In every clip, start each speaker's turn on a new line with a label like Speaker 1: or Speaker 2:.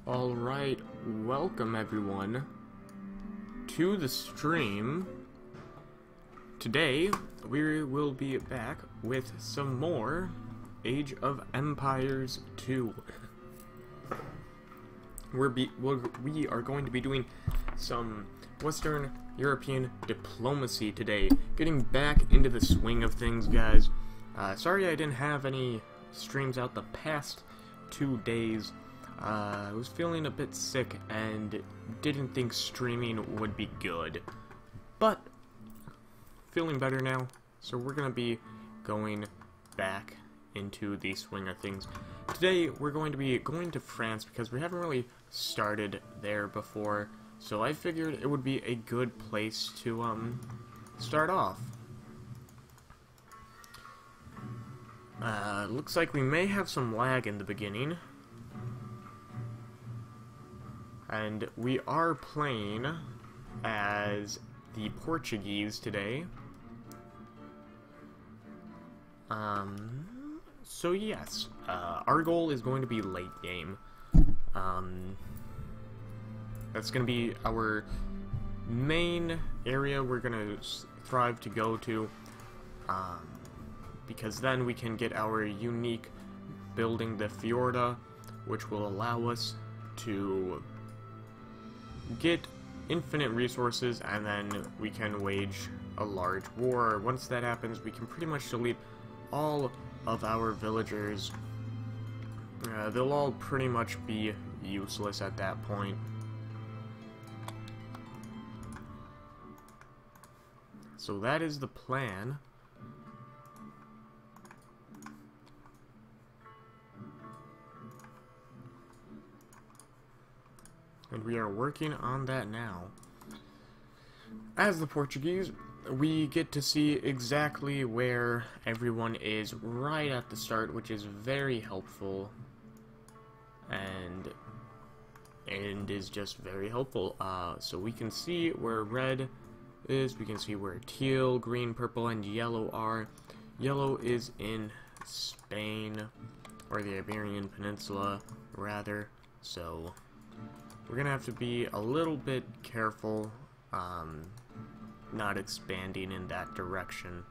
Speaker 1: Alright, welcome everyone to the stream. Today, we will be back with some more Age of Empires 2. We are going to be doing some Western European diplomacy today. Getting back into the swing of things, guys. Sorry I didn't have any streams out the past 2 days. I was feeling a bit sick and didn't think streaming would be good. But, feeling better now, so we're gonna be going back into the swing of things. Today, we're going to be going to France because we haven't really started there before, so I figured it would be a good place to, start off. Looks like we may have some lag in the beginning. And we are playing as the Portuguese today. So yes, our goal is going to be late game. That's going to be our main area we're going to strive to go to. Because then we can get our unique building, the Fiorda, which will allow us to get infinite resources, and then we can wage a large war. Once that happens, we can pretty much delete all of our villagers. They'll all pretty much be useless at that point. So that is the plan. And we are working on that now. As the Portuguese, we get to see exactly where everyone is right at the start, which is very helpful. And is just very helpful. So we can see where red is, we can see where teal, green, purple, and yellow are. Yellow is in Spain, or the Iberian Peninsula, rather, so we're gonna have to be a little bit careful, not expanding in that direction.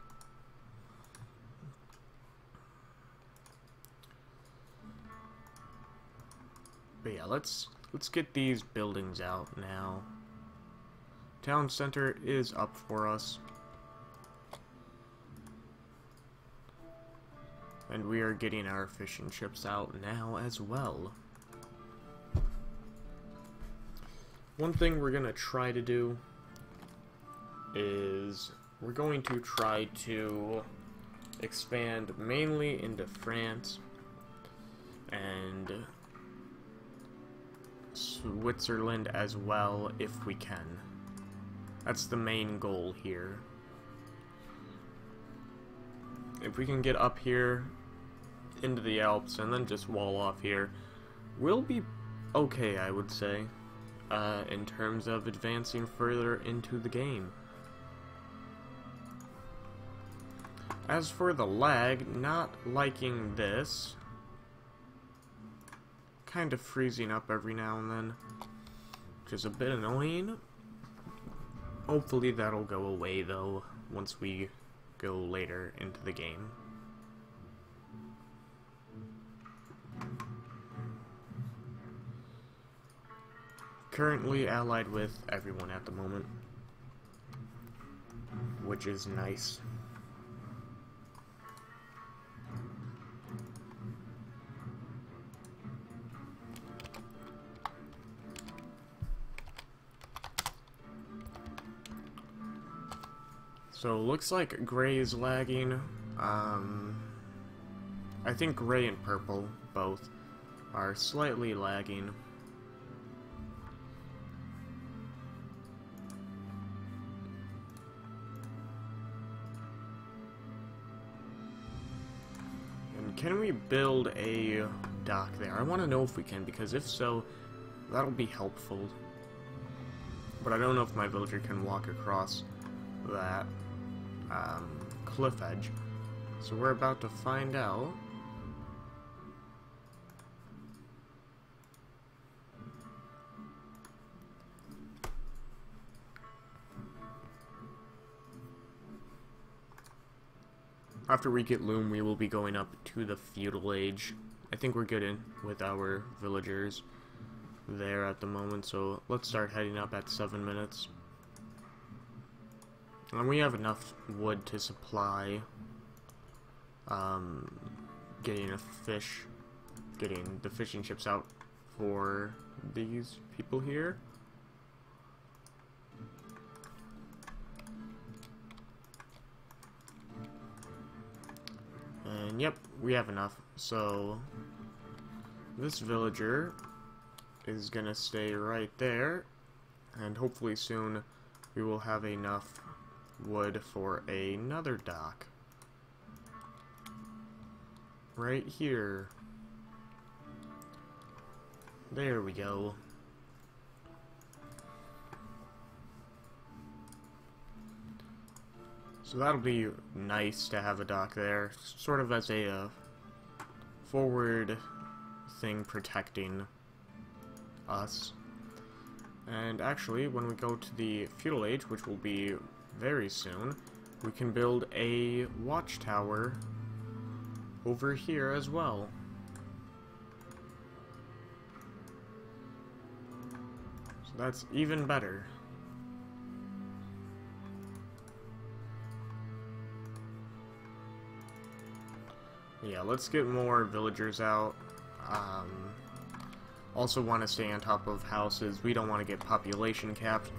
Speaker 1: But yeah, let's get these buildings out now. Town center is up for us. And we are getting our fishing ships out now as well. One thing we're going to try to do is we're going to try to expand mainly into France and Switzerland as well if we can. That's the main goal here. If we can get up here into the Alps and then just wall off here, we'll be okay, I would say. In terms of advancing further into the game. As for the lag, not liking this. Kind of freezing up every now and then, which is a bit annoying. Hopefully that'll go away though, once we go later into the game. Currently allied with everyone at the moment, which is nice. So looks like gray is lagging. I think gray and purple both are slightly lagging. Can we build a dock there? I want to know if we can, because if so, that'll be helpful. But I don't know if my villager can walk across that cliff edge. So we're about to find out. After we get loom, we will be going up to the feudal age. I think we're good in with our villagers there at the moment, so let's start heading up at 7 minutes. And we have enough wood to supply getting the fishing ships out for these people here. And yep, we have enough. So this villager is gonna stay right there, and hopefully soon we will have enough wood for another dock. Right here. There we go. So that'll be nice to have a dock there, sort of as a forward thing protecting us. And actually, when we go to the feudal age, which will be very soon, we can build a watchtower over here as well. So that's even better. Yeah, let's get more villagers out. Also want to stay on top of houses. We don't want to get population capped.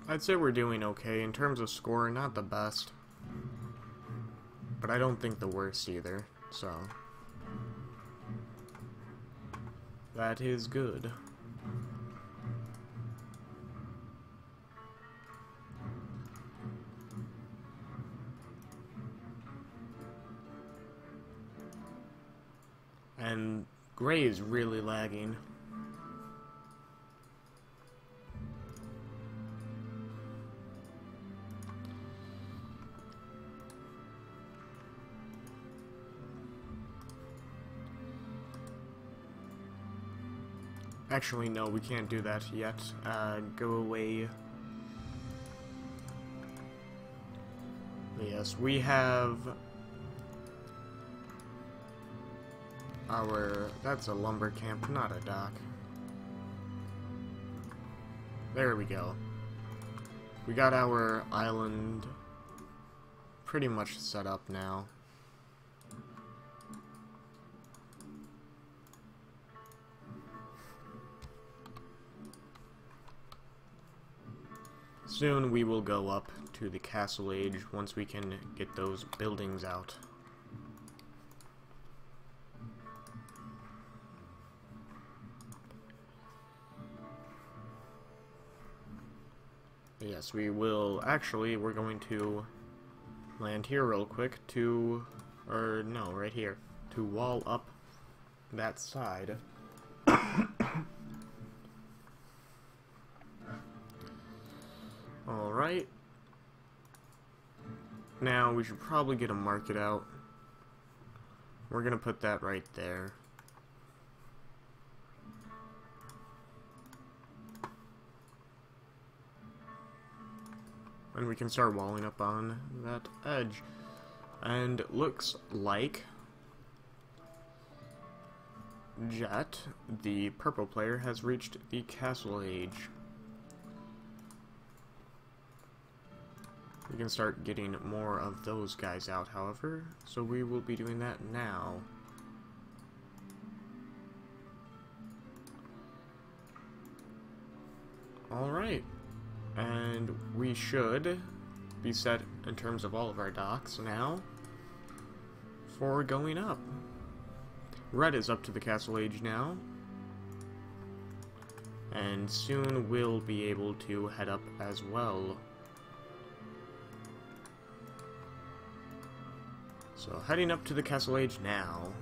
Speaker 1: I'd say we're doing okay. In terms of score, not the best. But I don't think the worst either, so that is good. And gray is really lagging. Actually, no, we can't do that yet. Go away. Yes, we have our... That's a lumber camp, not a dock. There we go. We got our island pretty much set up now. Soon we will go up to the castle age once we can get those buildings out. Yes, we will. Actually, we're going to land here real quick to, or no, right here, to wall up that side. Alright. Now, we should probably get a market out. We're gonna put that right there. And we can start walling up on that edge. And looks like Jet, the purple player, has reached the castle age. We can start getting more of those guys out, however, so we will be doing that now. Alright, and we should be set in terms of all of our docks now for going up. Red is up to the castle age now, and soon we'll be able to head up as well. So, heading up to the castle age now.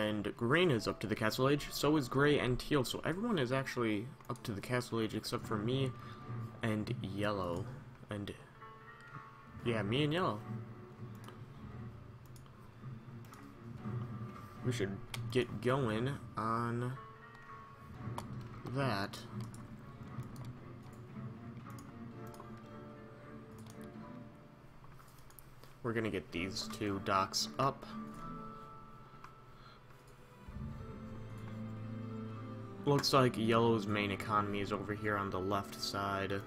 Speaker 1: And green is up to the castle age, so is gray and teal. So everyone is actually up to the castle age except for me and yellow. And yeah, me and yellow. We should get going on that. We're gonna get these two docks up. Looks like yellow's main economy is over here on the left side.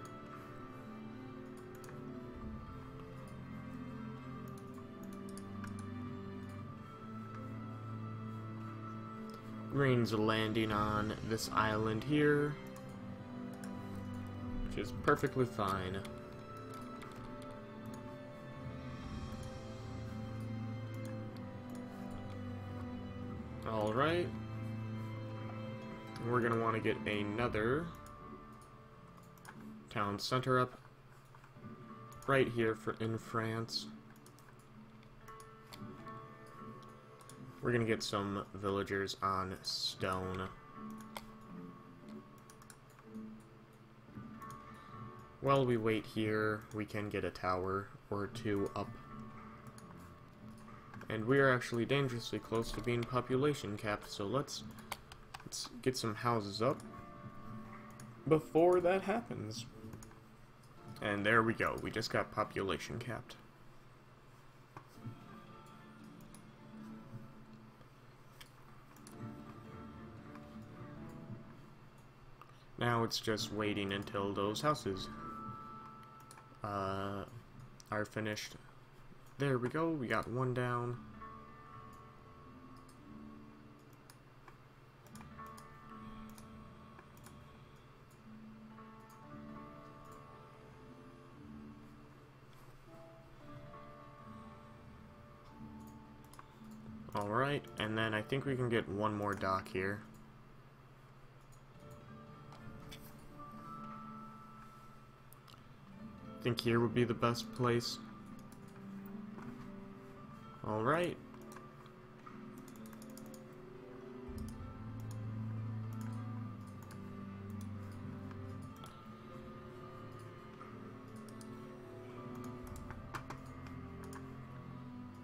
Speaker 1: Green's landing on this island here, which is perfectly fine. Alright. We're gonna want to get another town center up right here in France. We're gonna get some villagers on stone. While we wait here, we can get a tower or two up. And we are actually dangerously close to being population capped, so let's get some houses up before that happens. And there we go, we just got population capped. Now it's just waiting until those houses are finished. There we go, we got one down. Alright, and then I think we can get one more dock here. I think here would be the best place. Alright.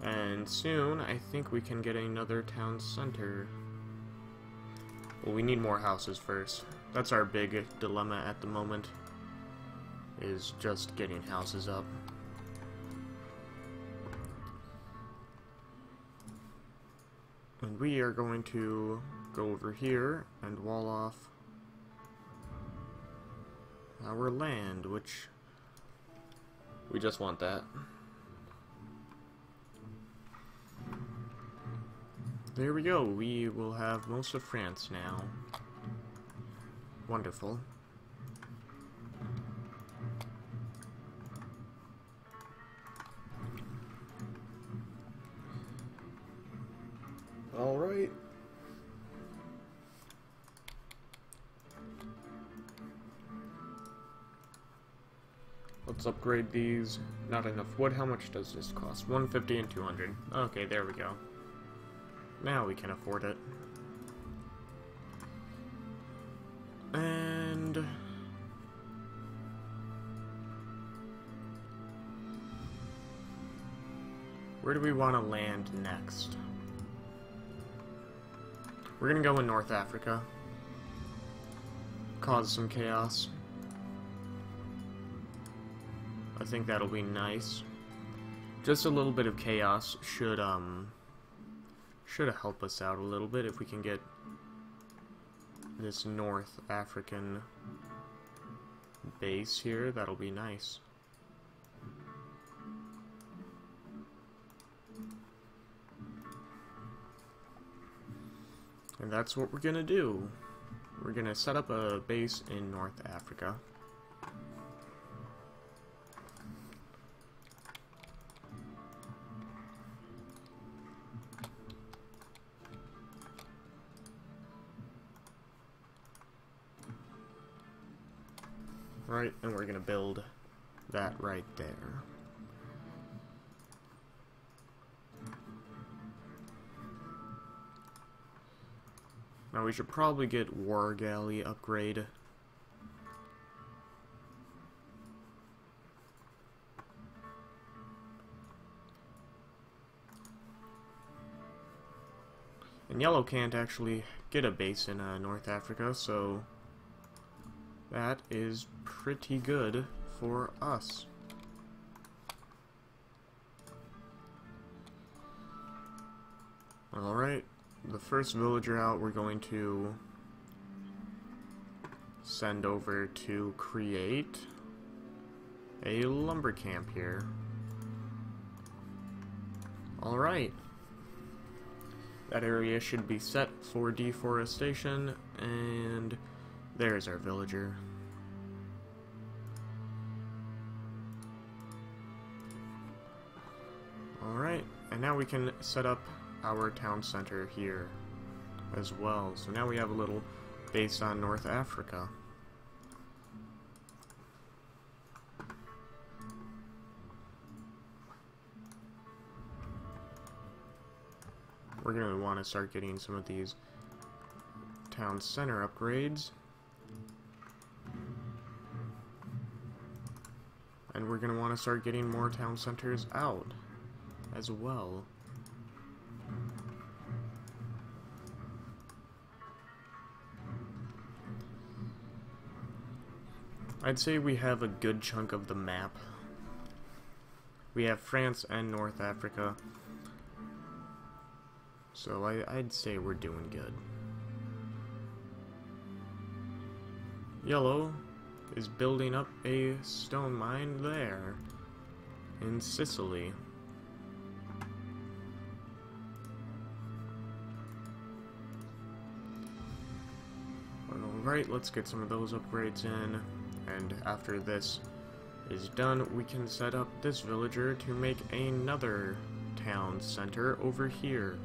Speaker 1: And soon, I think we can get another town center. Well, we need more houses first. That's our big dilemma at the moment, is just getting houses up. And we are going to go over here and wall off our land, which we just want that. There we go, we will have most of France now. Wonderful. Alright. Let's upgrade these. Not enough wood. How much does this cost? 150 and 200. Okay, there we go. Now we can afford it. And where do we want to land next? We're gonna go in North Africa. Cause some chaos. I think that'll be nice. Just a little bit of chaos should help us out a little bit if we can get this North African base here. That'll be nice. And that's what we're gonna do. We're gonna set up a base in North Africa. Right, and we're gonna build that right there. Now we should probably get War Galley upgrade. And Yellow can't actually get a base in North Africa, so that is pretty good for us. Alright, the first villager out we're going to send over to create a lumber camp here. Alright. That area should be set for deforestation, and there's our villager. Alright, and now we can set up our town center here as well. So now we have a little base on North Africa. We're going to want to start getting some of these town center upgrades. And we're going to want to start getting more town centers out as well. I'd say we have a good chunk of the map. We have France and North Africa. So I'd say we're doing good. Yellow is building up a stone mine there in Sicily. Alright, let's get some of those upgrades in, and after this is done, we can set up this villager to make another town center over here.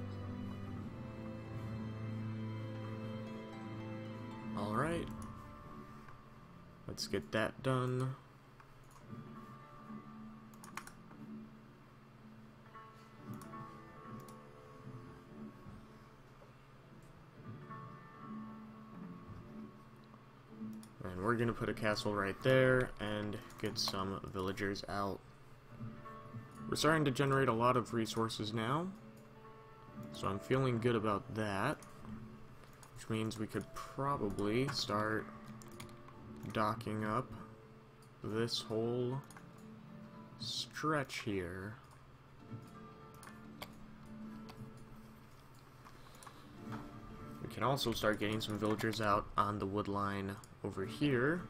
Speaker 1: Alright, let's get that done. And we're gonna put a castle right there and get some villagers out. We're starting to generate a lot of resources now, so I'm feeling good about that. Which means we could probably start docking up this whole stretch here. We can also start getting some villagers out on the wood line over here.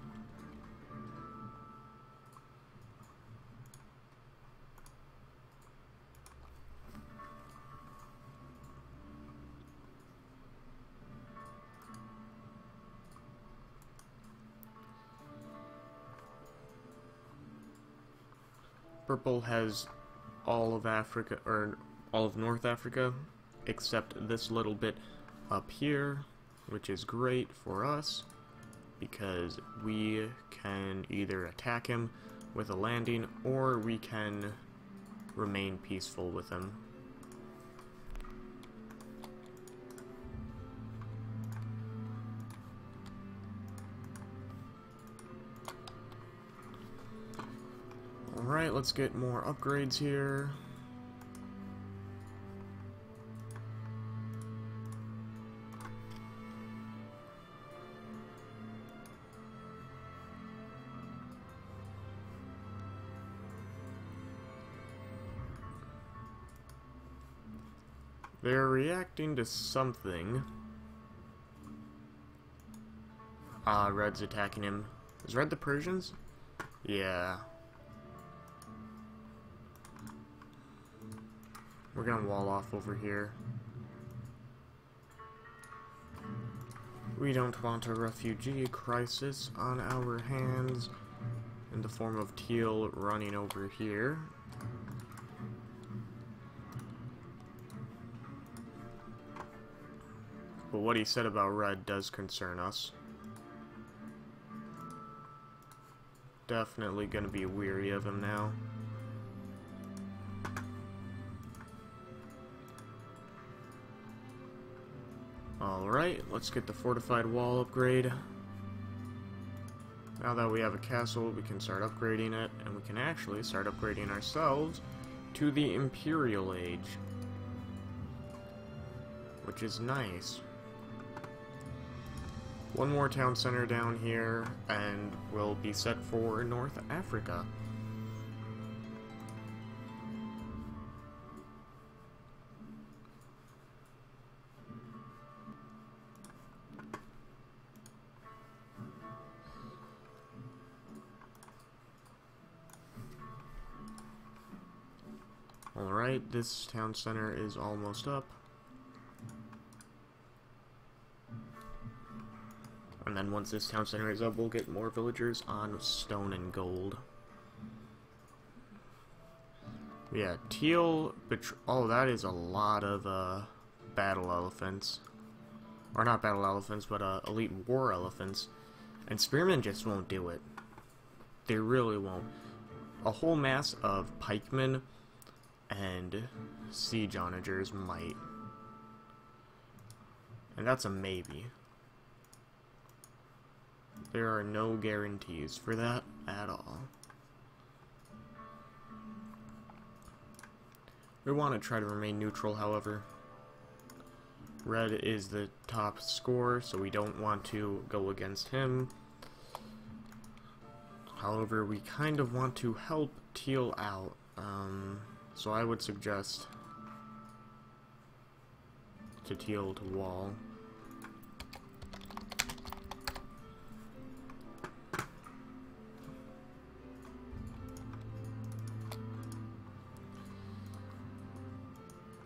Speaker 1: Purple has all of Africa, or all of North Africa, except this little bit up here, which is great for us, because we can either attack him with a landing, or we can remain peaceful with him. Alright, let's get more upgrades here. They're reacting to something. Ah, Red's attacking him. Is Red the Persians? Yeah. We're gonna wall off over here. We don't want a refugee crisis on our hands in the form of Teal running over here. But what he said about Red does concern us. Definitely gonna be weary of him now. Alright, let's get the fortified wall upgrade. Now that we have a castle, we can start upgrading it, and we can actually start upgrading ourselves to the Imperial Age, which is nice. One more town center down here, and we'll be set for North Africa. Alright, this town center is almost up. And then once this town center is up, we'll get more villagers on stone and gold. Yeah, teal, oh, that is a lot of, battle elephants. Or not battle elephants, but, elite war elephants. And spearmen just won't do it. They really won't. A whole mass of pikemen and siege onagers might. And that's a maybe. There are no guarantees for that at all. We want to try to remain neutral, however. Red is the top scorer, so we don't want to go against him. However, we kind of want to help teal out. So I would suggest to teal to wall.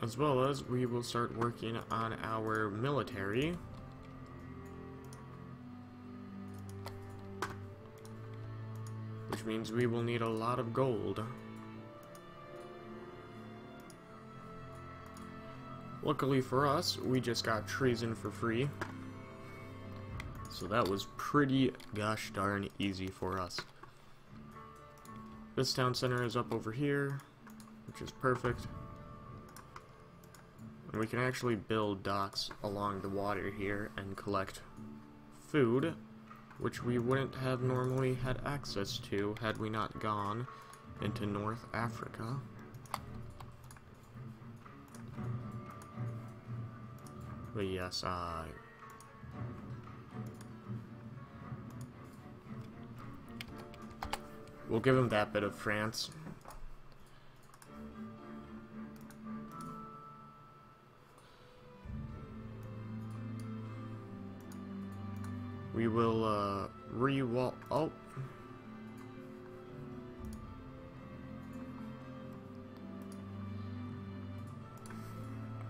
Speaker 1: As well as we will start working on our military. Which means we will need a lot of gold. Luckily for us, we just got treason for free. So that was pretty gosh darn easy for us. This town center is up over here, which is perfect. And we can actually build docks along the water here and collect food, which we wouldn't have normally had access to had we not gone into North Africa. But yes, we'll give him that bit of France. We will, re-wall... Oh!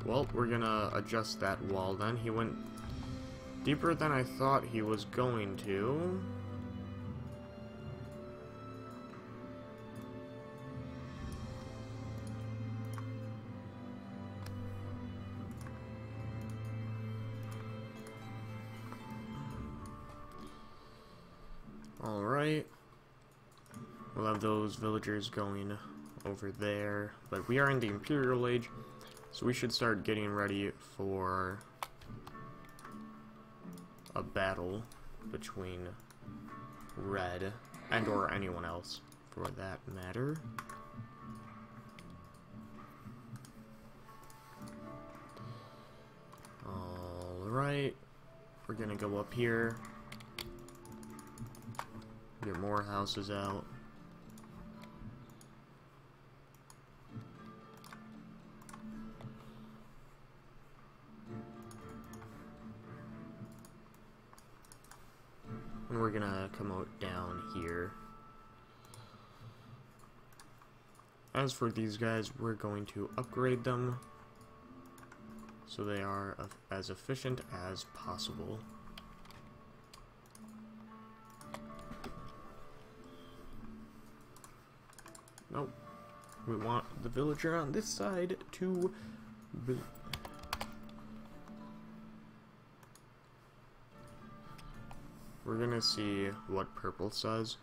Speaker 1: Well, we're gonna adjust that wall then. He went deeper than I thought he was going to. Alright. We'll have those villagers going over there. But we are in the Imperial Age, so we should start getting ready for a battle between Red and or anyone else for that matter. Alright. We're gonna go up here. Get more houses out. And we're gonna come out down here. As for these guys, we're going to upgrade them so they are as efficient as possible. Nope. We want the villager on this side to build. We're gonna see what purple says.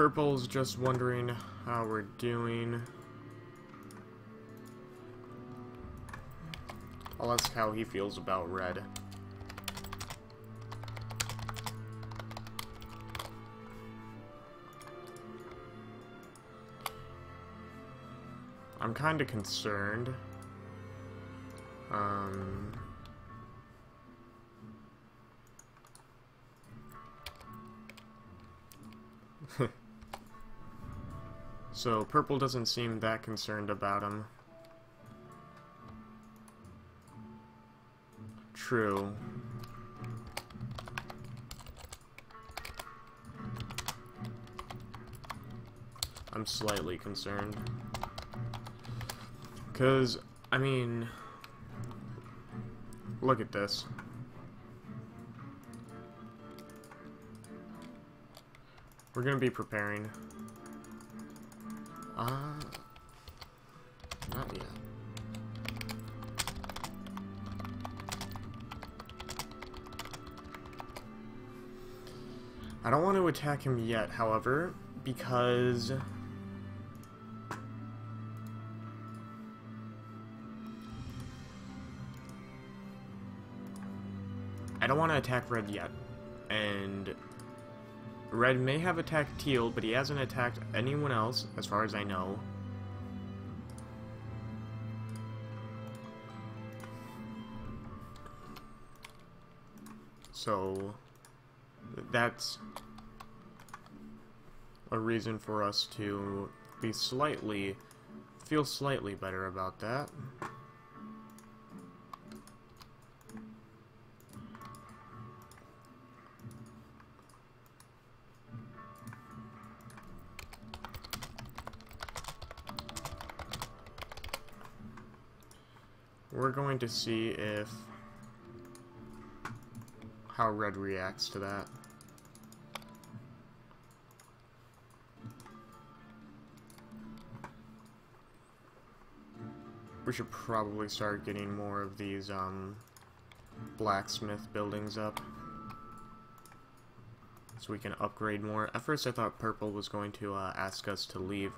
Speaker 1: Purple's just wondering how we're doing. I'll ask how he feels about red. I'm kinda concerned. So, purple doesn't seem that concerned about him. True. I'm slightly concerned. 'Cause, I mean, look at this. We're gonna be preparing. Not yet. I don't want to attack him yet, however, because I don't want to attack red yet, and red may have attacked teal, but he hasn't attacked anyone else, as far as I know. So, that's a reason for us to be feel slightly better about that. We're going to see how red reacts to that. We should probably start getting more of these blacksmith buildings up so we can upgrade more. At first I thought purple was going to ask us to leave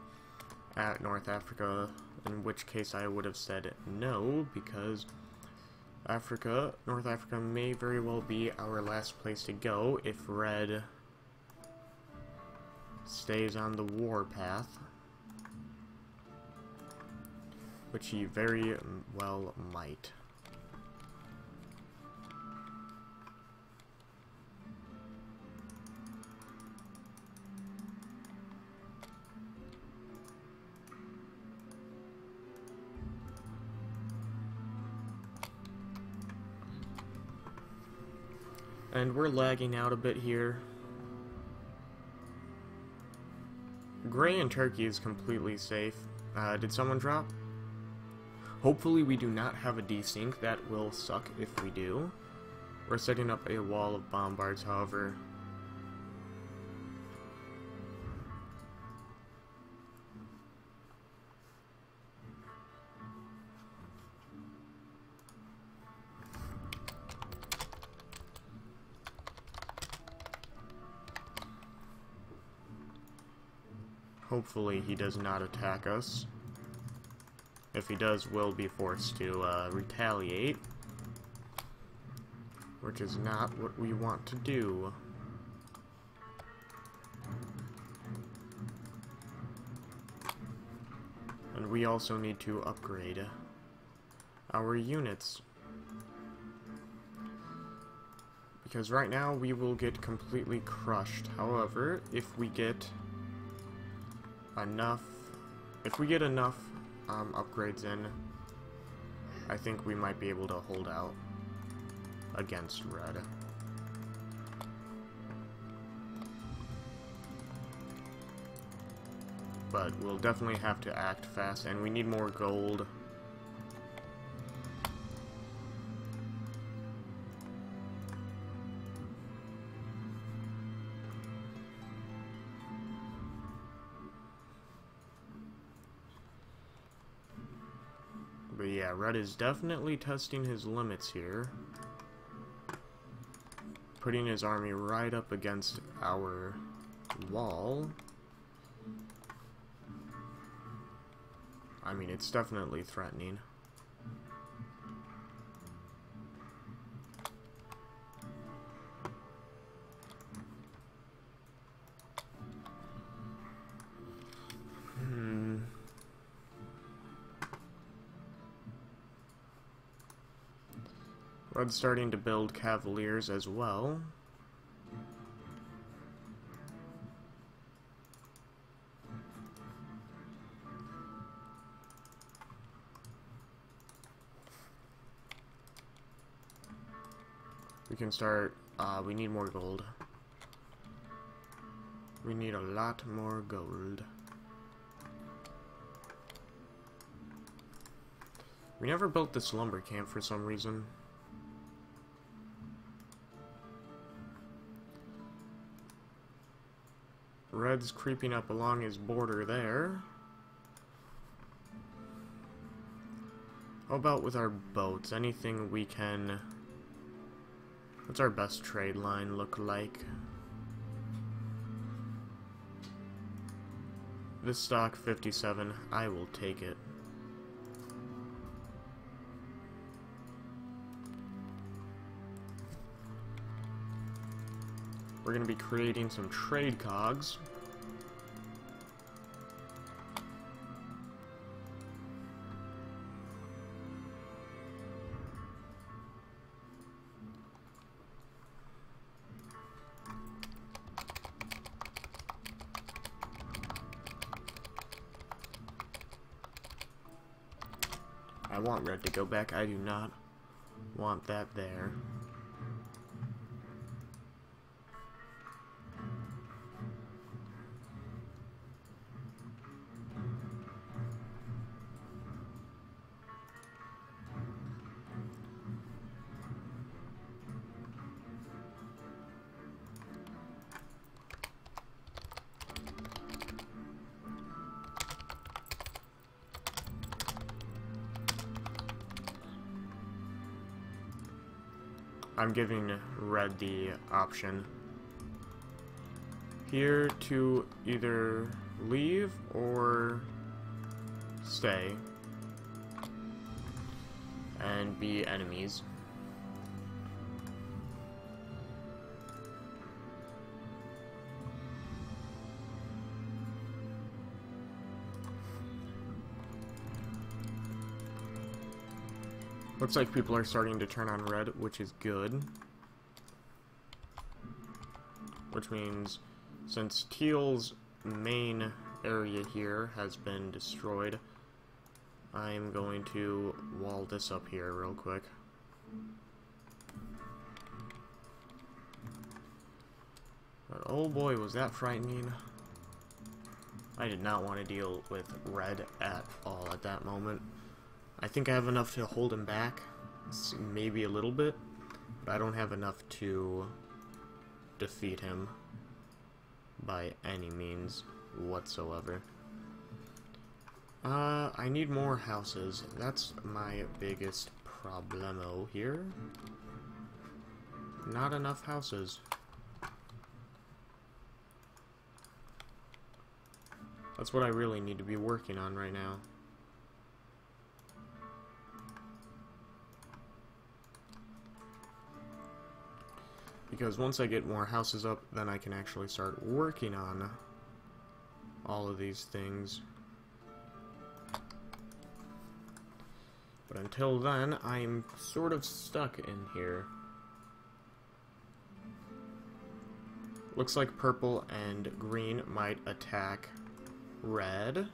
Speaker 1: at North Africa, in which case I would have said no, because North Africa may very well be our last place to go if red stays on the war path, which he very well might. And we're lagging out a bit here. Gray and Turkey is completely safe. Did someone drop? Hopefully we do not have a desync. That will suck if we do. We're setting up a wall of bombards, however. Hopefully he does not attack us. If he does, we'll be forced to retaliate, which is not what we want to do. And we also need to upgrade our units, because right now we will get completely crushed. However, if we get enough upgrades in, I think we might be able to hold out against red. But we'll definitely have to act fast, and we need more gold. But yeah, red is definitely testing his limits here. Putting his army right up against our wall. I mean, it's definitely threatening. Red's starting to build cavaliers as well. We can start, we need more gold. We need a lot more gold. We never built this lumber camp for some reason. Red's creeping up along his border there. How about with our boats? Anything we can... What's our best trade line look like? This stock 57. I will take it. We're going to be creating some trade cogs. I want red to go back. I do not want that there. I'm giving red the option here to either leave or stay and be enemies. Looks like people are starting to turn on red, which is good. Which means, since teal's main area here has been destroyed, I'm going to wall this up here real quick. But oh boy, was that frightening. I did not want to deal with red at all at that moment. I think I have enough to hold him back, maybe a little bit, but I don't have enough to defeat him by any means whatsoever. I need more houses. That's my biggest problemo here. Not enough houses. That's what I really need to be working on right now. Because once I get more houses up, then I can actually start working on all of these things. But until then, I'm sort of stuck in here. Looks like purple and green might attack red.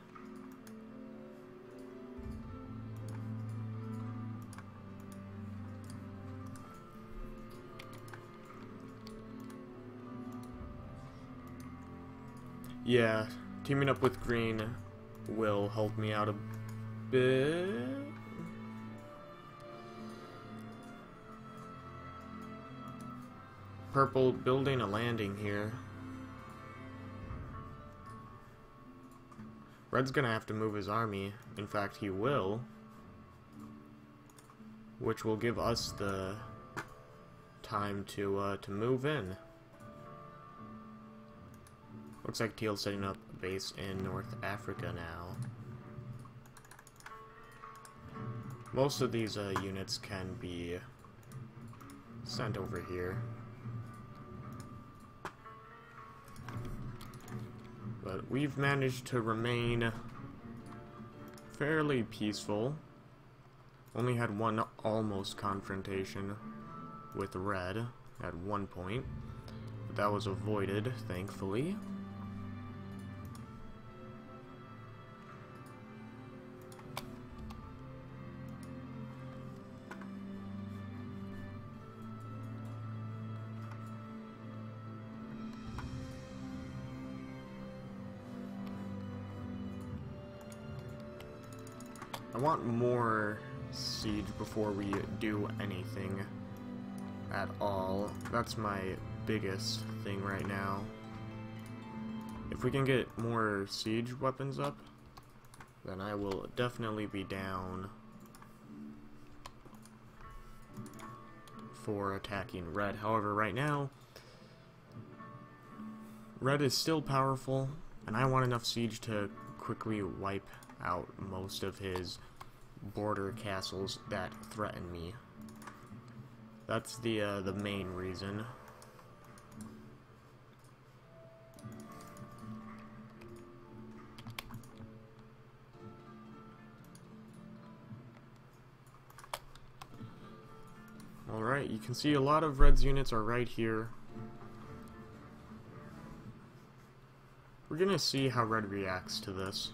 Speaker 1: Yeah, teaming up with green will help me out a bit. Purple building a landing here. Red's gonna have to move his army. In fact, he will. Which will give us the time to move in. Looks like Teal's setting up a base in North Africa now. Most of these units can be sent over here. But we've managed to remain fairly peaceful. Only had one almost confrontation with Red at one point, but that was avoided, thankfully. I want more siege before we do anything at all. That's my biggest thing right now. If we can get more siege weapons up, then I will definitely be down for attacking Red. However, right now, Red is still powerful, and I want enough siege to quickly wipe out most of his border castles that threaten me. That's the main reason. Alright, you can see a lot of Red's units are right here. We're gonna see how Red reacts to this.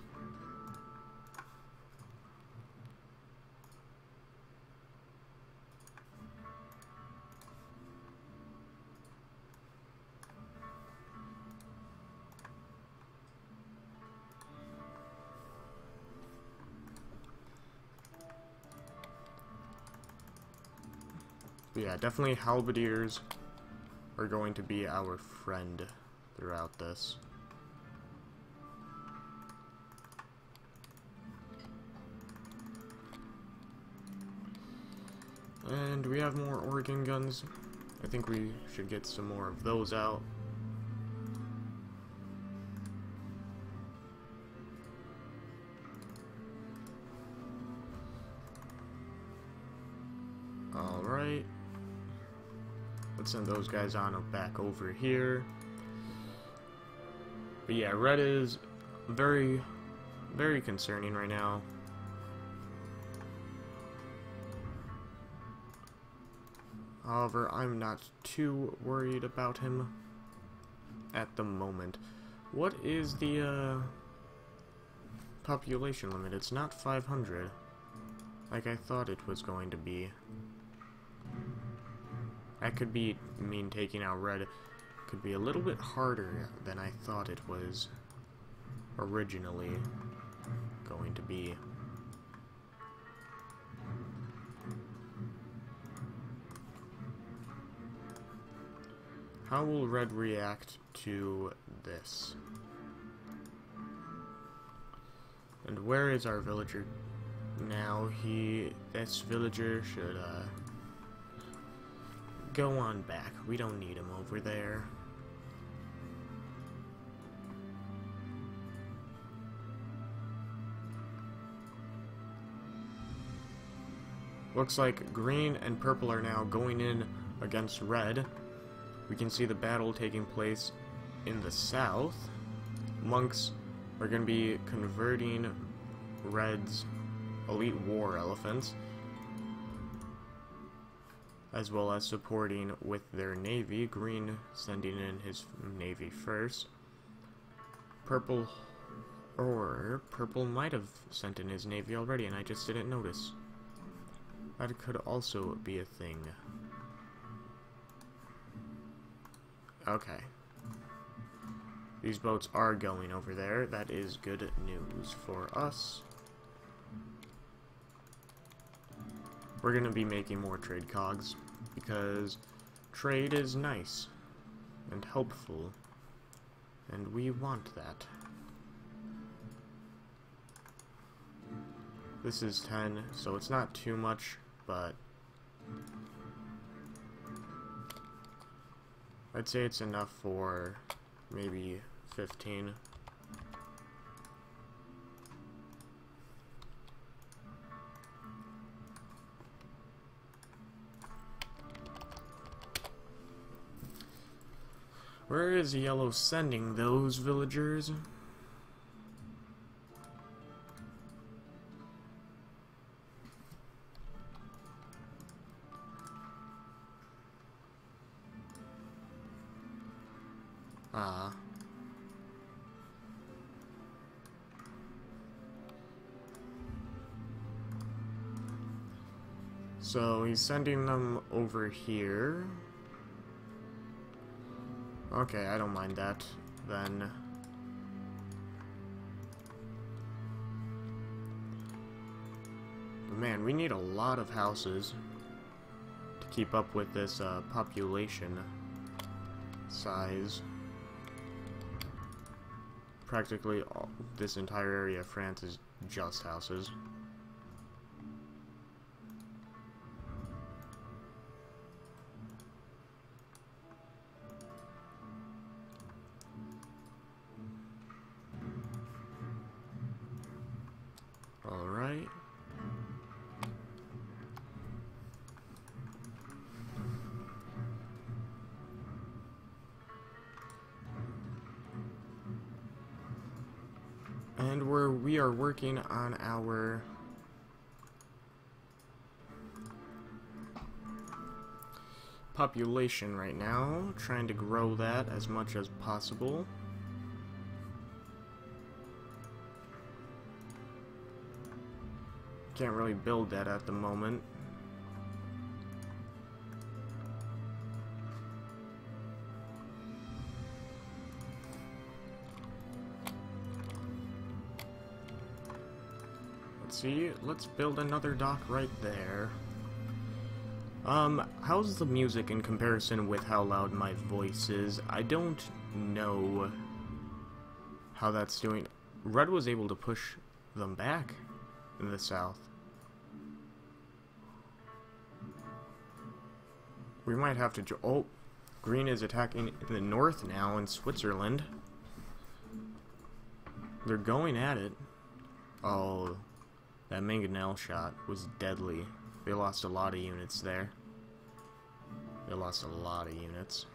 Speaker 1: Yeah, definitely halberdiers are going to be our friend throughout this. And we have more organ guns. I think we should get some more of those out. Alright. Let's send those guys on back over here. But yeah, Red is very, very concerning right now. However, I'm not too worried about him at the moment. What is the population limit? It's not 500, like I thought it was going to be. That could mean taking out Red could be a little bit harder than I thought it was originally going to be. How will Red react to this? And where is our villager now? This villager should go on back. We don't need him over there. Looks like green and purple are now going in against Red. We can see the battle taking place in the south. Monks are going to be converting Red's elite war elephants, as well as supporting with their navy. Green sending in his navy first. Purple might have sent in his navy already and I just didn't notice. That could also be a thing. Okay. These boats are going over there. That is good news for us. We're going to be making more trade cogs, because trade is nice and helpful, and we want that. This is 10, so it's not too much, but I'd say it's enough for maybe 15. Where is Yellow sending those villagers? Ah. So he's sending them over here. Okay, I don't mind that, then. But man, we need a lot of houses to keep up with this population size. Practically all, this entire area of France is just houses. Alright. And we are working on our population right now, trying to grow that as much as possible. Can't really build that at the moment. Let's see, let's build another dock right there. How's the music in comparison with how loud my voice is? I don't know how that's doing. Red was able to push them back in the south. We might have to oh, green is attacking in the north now in Switzerland. They're going at it. Oh, that mangonel shot was deadly. They lost a lot of units there. They lost a lot of units.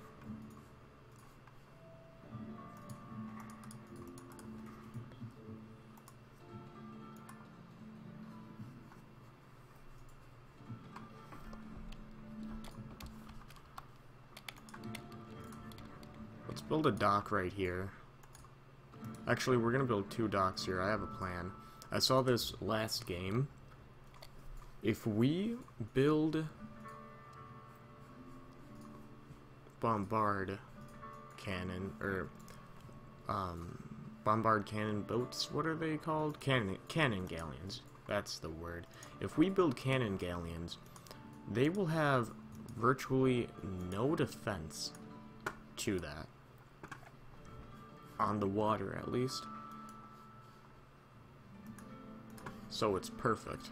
Speaker 1: Let's build a dock right here. Actually, we're gonna build 2 docks here. I have a plan. I saw this last game. If we build bombard cannon, or bombard cannon boats, what are they called? Cannon galleons. That's the word. If we build cannon galleons, they will have virtually no defense to that. On the water, at least. So it's perfect.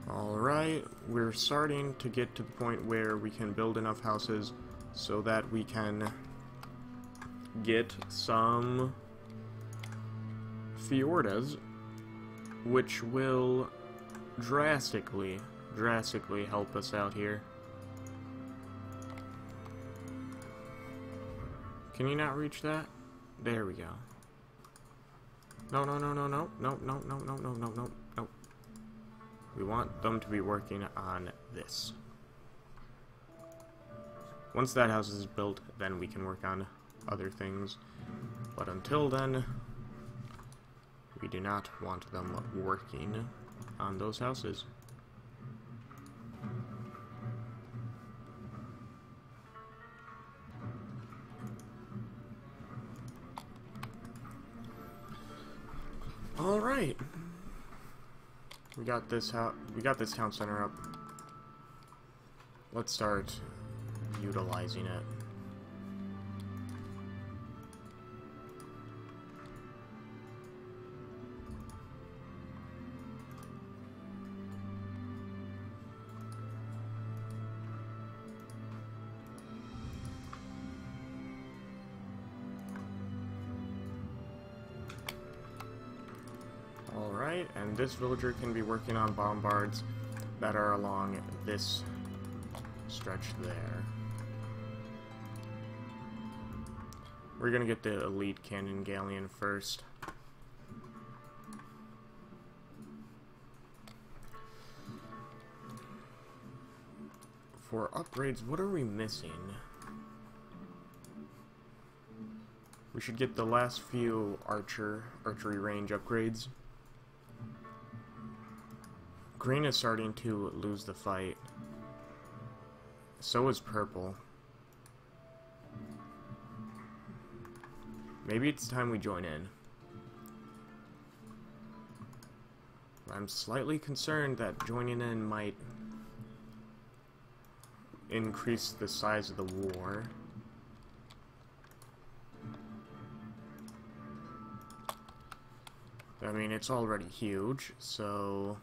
Speaker 1: Alright, we're starting to get to the point where we can build enough houses so that we can get some fjordas, which will drastically help us out here. Can you not reach that? There we go. No. We want them to be working on this. Once that house is built, then we can work on other things. But until then, we do not want them working on those houses. All right, we got this town center up. Let's start utilizing it. and this villager can be working on bombards that are along this stretch there. We're gonna get the elite cannon galleon first. For upgrades, what are we missing? We should get the last few archery range upgrades. Green is starting to lose the fight. So is purple. Maybe it's time we join in. I'm slightly concerned that joining in might increase the size of the war. I mean, it's already huge, so...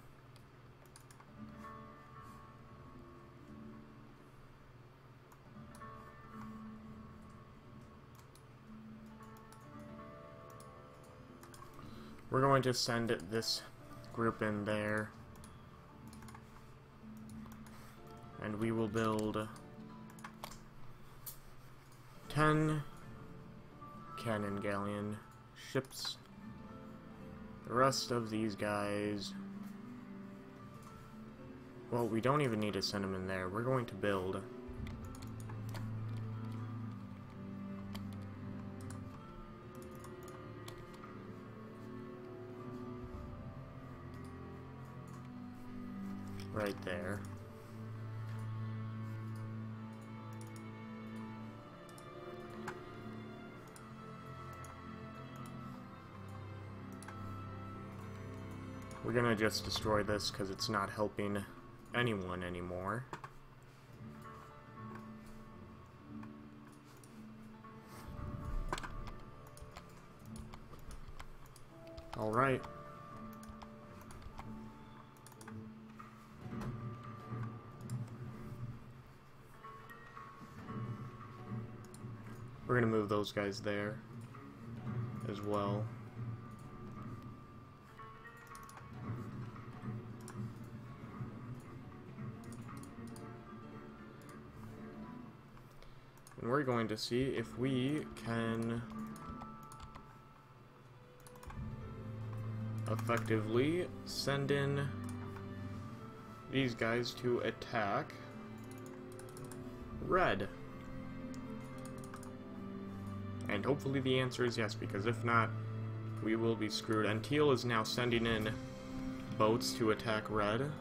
Speaker 1: we're going to send this group in there. And we will build 10 cannon galleon ships. The rest of these guys... well, we don't even need to send them in there. We're going to build... right there. We're gonna just destroy this because it's not helping anyone anymore. Alright. We're gonna move those guys there as well. And we're going to see if we can effectively send in these guys to attack red. And hopefully the answer is yes, because if not, we will be screwed. And teal is now sending in boats to attack red.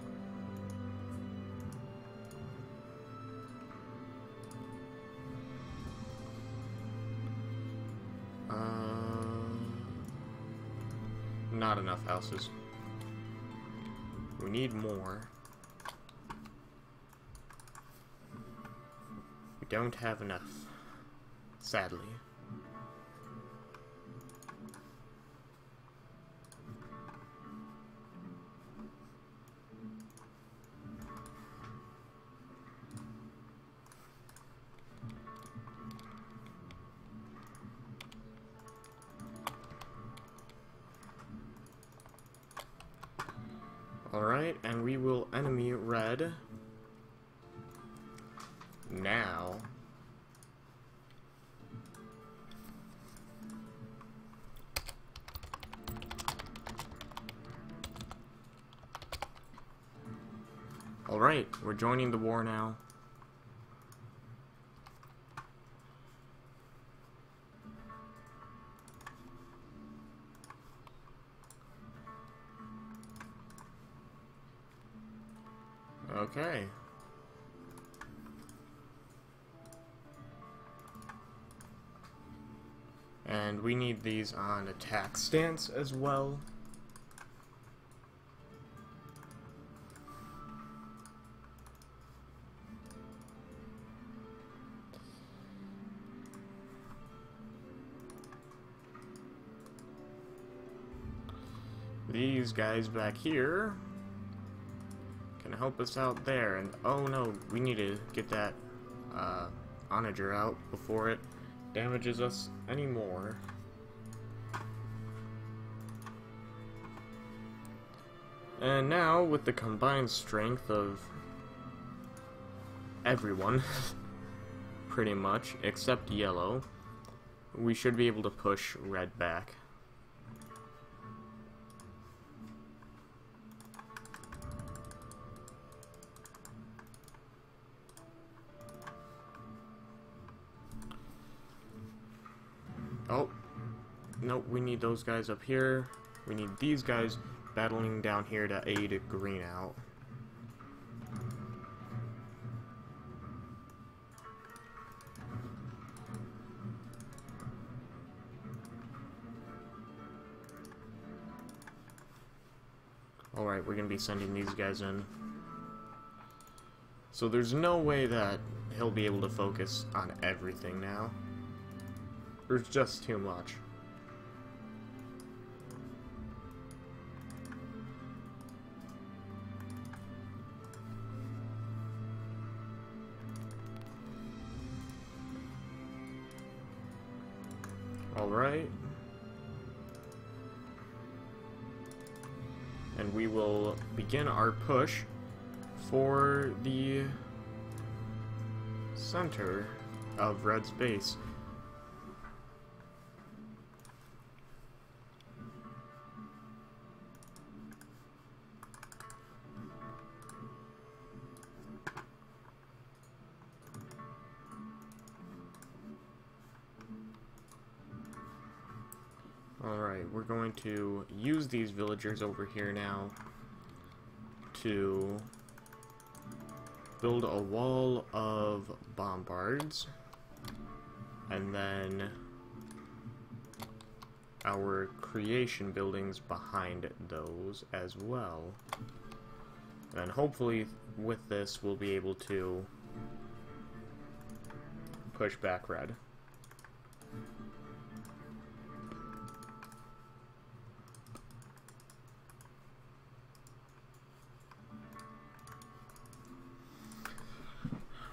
Speaker 1: Not enough houses. We need more. We don't have enough, sadly. Alright, and we will enemy red now. Alright, we're joining the war now. Okay. And we need these on attack stance as well. These guys back here can help us out there, and oh no, we need to get that onager out before it damages us anymore. And now, with the combined strength of everyone, pretty much, except yellow, we should be able to push red back. Oh, nope, we need those guys up here. We need these guys battling down here to aid green out. Alright, we're gonna be sending these guys in. So there's no way that he'll be able to focus on everything now. There's just too much. Alright. And we will begin our push for the center of Red's base. Alright, we're going to use these villagers over here now to build a wall of bombards, and then our creation buildings behind those as well. And hopefully with this we'll be able to push back red.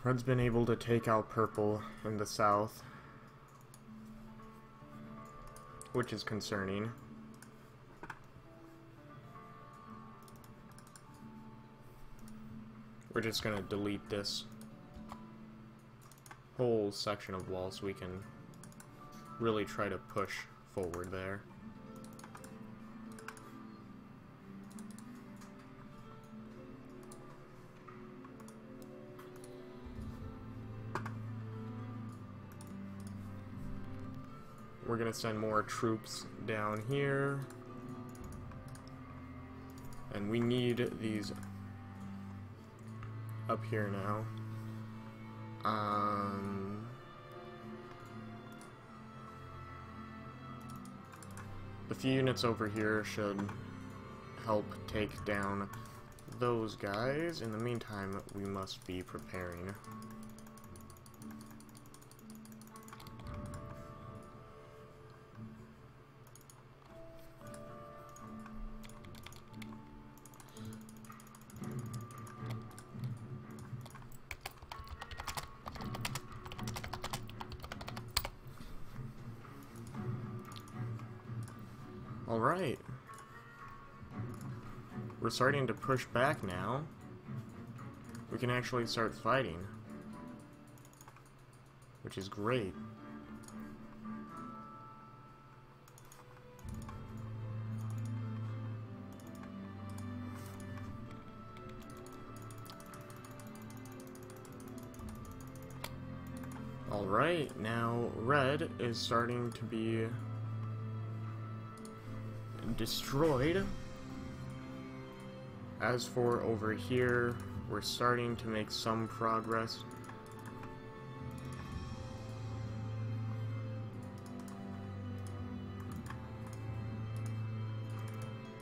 Speaker 1: Red's been able to take out purple in the south, which is concerning. We're just gonna delete this whole section of wall so we can really try to push forward there. We're gonna send more troops down here. And we need these up here now. The few units over here should help take down those guys. In the meantime, we must be preparing. Alright. We're starting to push back now. We can actually start fighting, which is great. Alright, now red is starting to be destroyed. As for over here, we're starting to make some progress.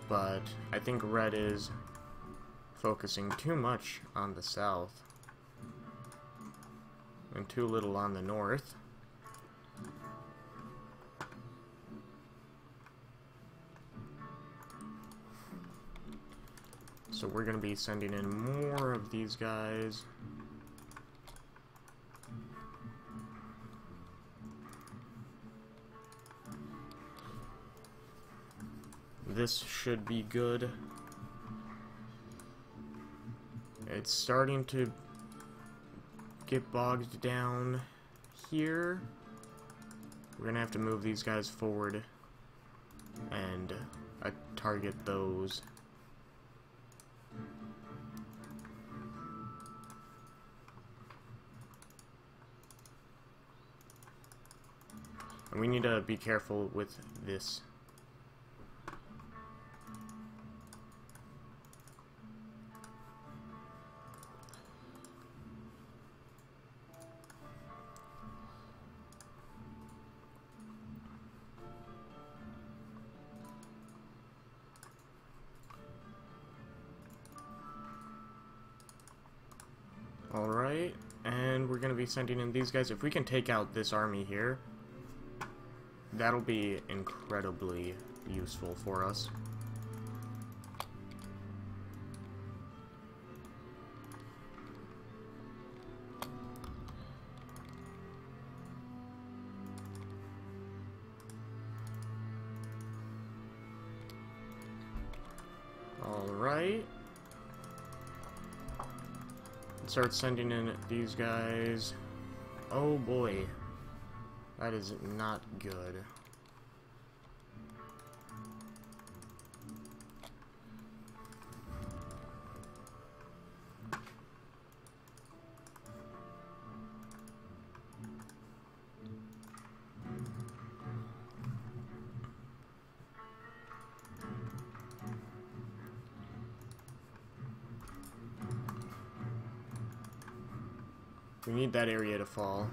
Speaker 1: But I think red is focusing too much on the south and too little on the north. So we're going to be sending in more of these guys. This should be good. It's starting to get bogged down here. We're gonna have to move these guys forward and target those. And we need to be careful with this. Alright, and we're going to be sending in these guys. If we can take out this army here, that'll be incredibly useful for us. Alright. Start sending in these guys. Oh boy. That is not good. We need that area to fall.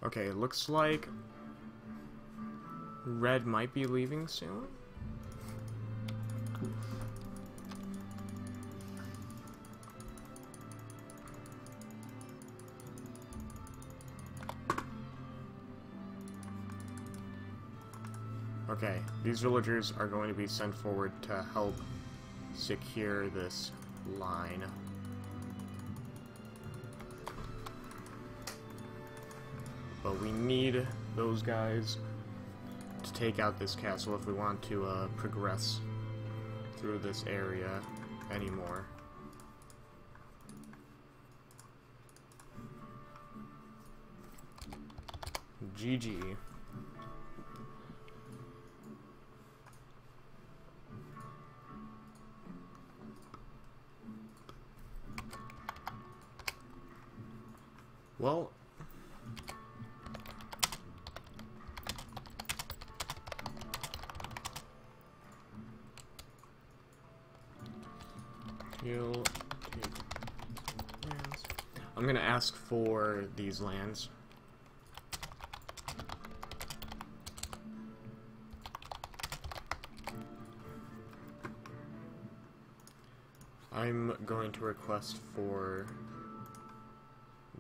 Speaker 1: Okay, it looks like Red might be leaving soon. Okay, these villagers are going to be sent forward to help secure this line. But we need those guys to take out this castle if we want to progress through this area anymore. GG. Well, I'm gonna ask for these lands. I'm going to request for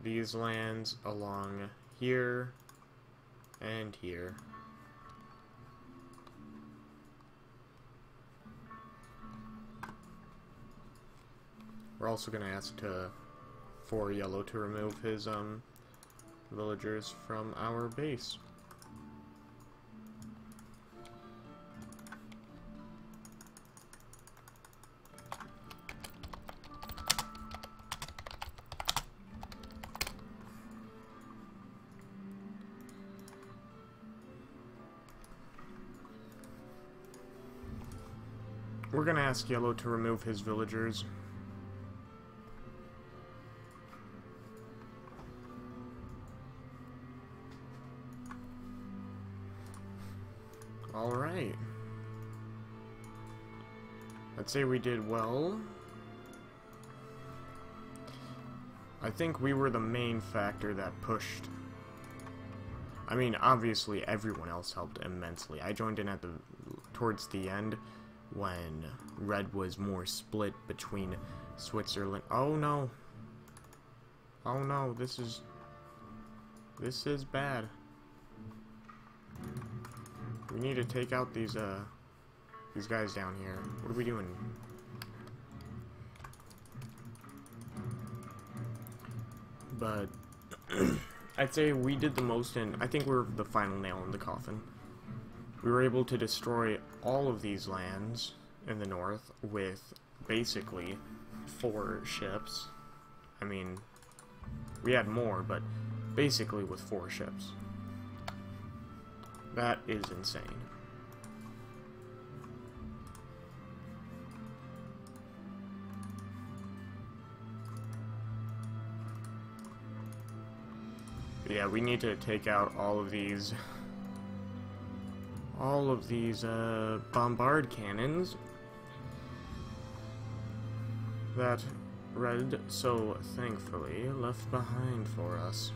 Speaker 1: these lands along here and here. We're also going to ask for Yellow to remove his villagers from our base. We're gonna ask Yellow to remove his villagers. Alright. I'd say we did well. I think we were the main factor that pushed. I mean, obviously everyone else helped immensely. I joined in at towards the end when Red was more split between Switzerland. Oh no. Oh no, this is bad. We need to take out these guys down here. What are we doing? But I'd say we did the most, and I think we're the final nail in the coffin. we were able to destroy all of these lands in the north with basically 4 ships. I mean, we had more, but basically with 4 ships. That is insane. Yeah, we need to take out all of these bombard cannons that Red so thankfully left behind for us.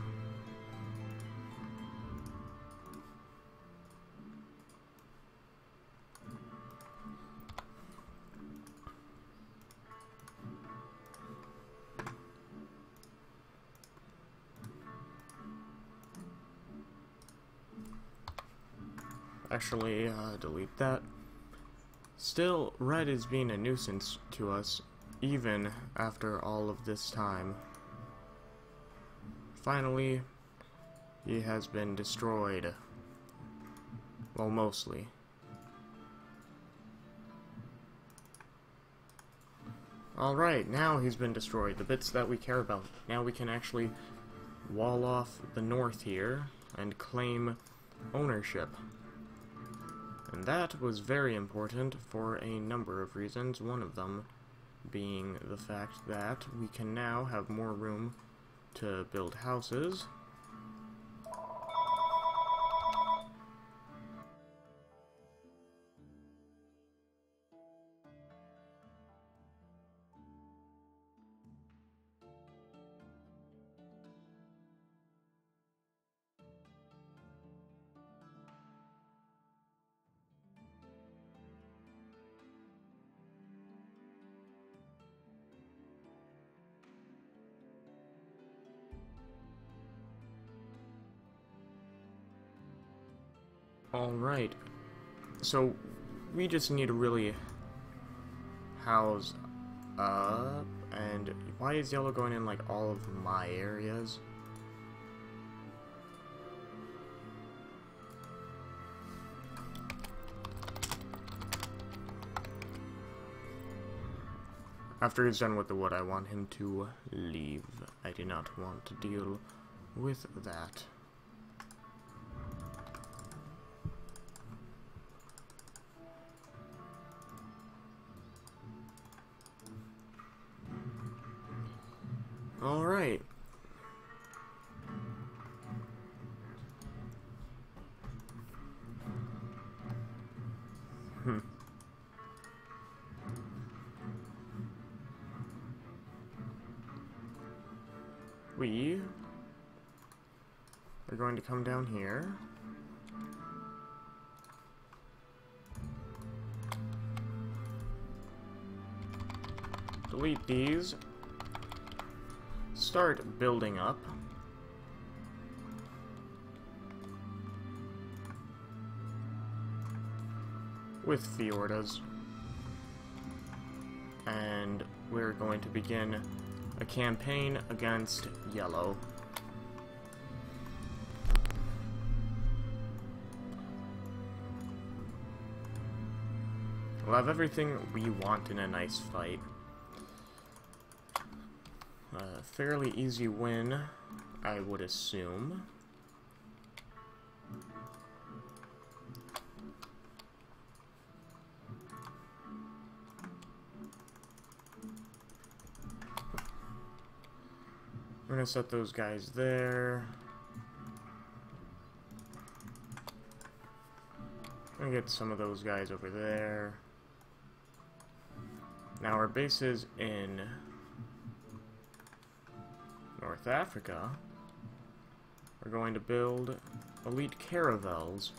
Speaker 1: Actually, delete that. Still, Red is being a nuisance to us, even after all of this time. Finally, he has been destroyed. Well, mostly. Alright, now he's been destroyed. The bits that we care about. Now we can actually wall off the north here and claim ownership. And that was very important for a number of reasons, one of them being the fact that we can now have more room to build houses. Alright, so we just need to really house up, and why is yellow going in like all of my areas? After he's done with the wood, I want him to leave. I do not want to deal with that. Alright. We are going to come down here. Delete these. Start building up. With Fjordas. And we're going to begin a campaign against Yellow. We'll have everything we want in a nice fight. Fairly easy win, I would assume. We're gonna set those guys there. I'm gonna get some of those guys over there. Now our base is in North Africa. We're going to build elite caravels.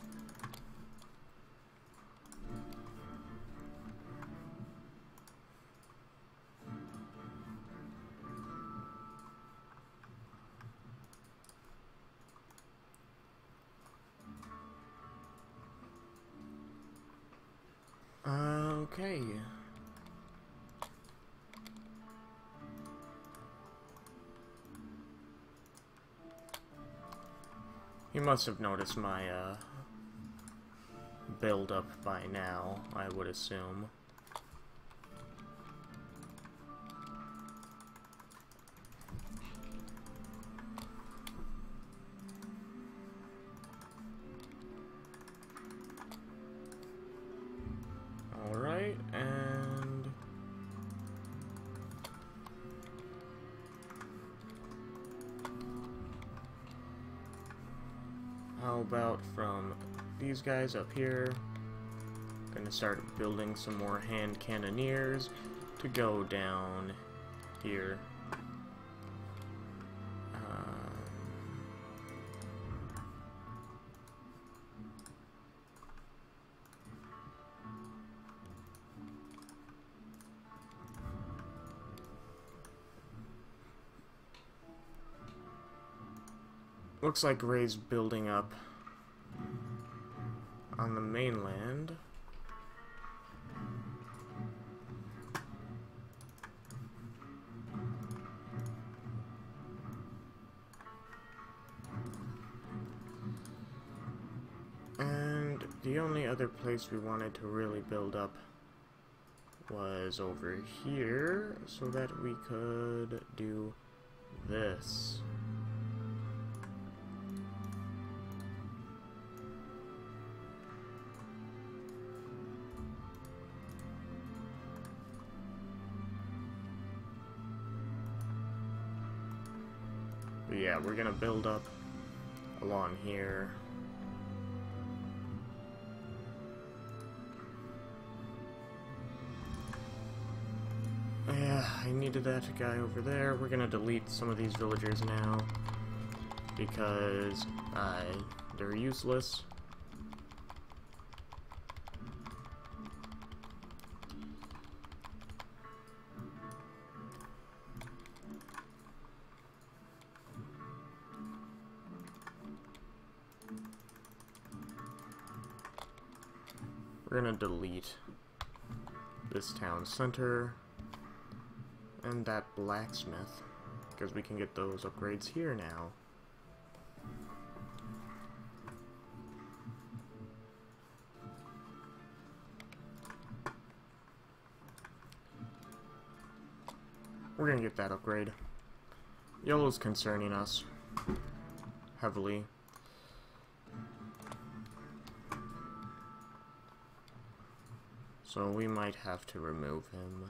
Speaker 1: Okay. He must have noticed my build up by now, I would assume. Alright, and how about from these guys up here? Gonna start building some more hand cannoneers to go down here. Looks like Ray's building up on the mainland. And the only other place we wanted to really build up was over here, so that we could do this. But yeah, we're gonna build up along here. Yeah, I needed that guy over there. We're gonna delete some of these villagers now because they're useless. We're gonna delete this town center and that blacksmith, because we can get those upgrades here now. We're gonna get that upgrade. Yellow's concerning us heavily. So we might have to remove him.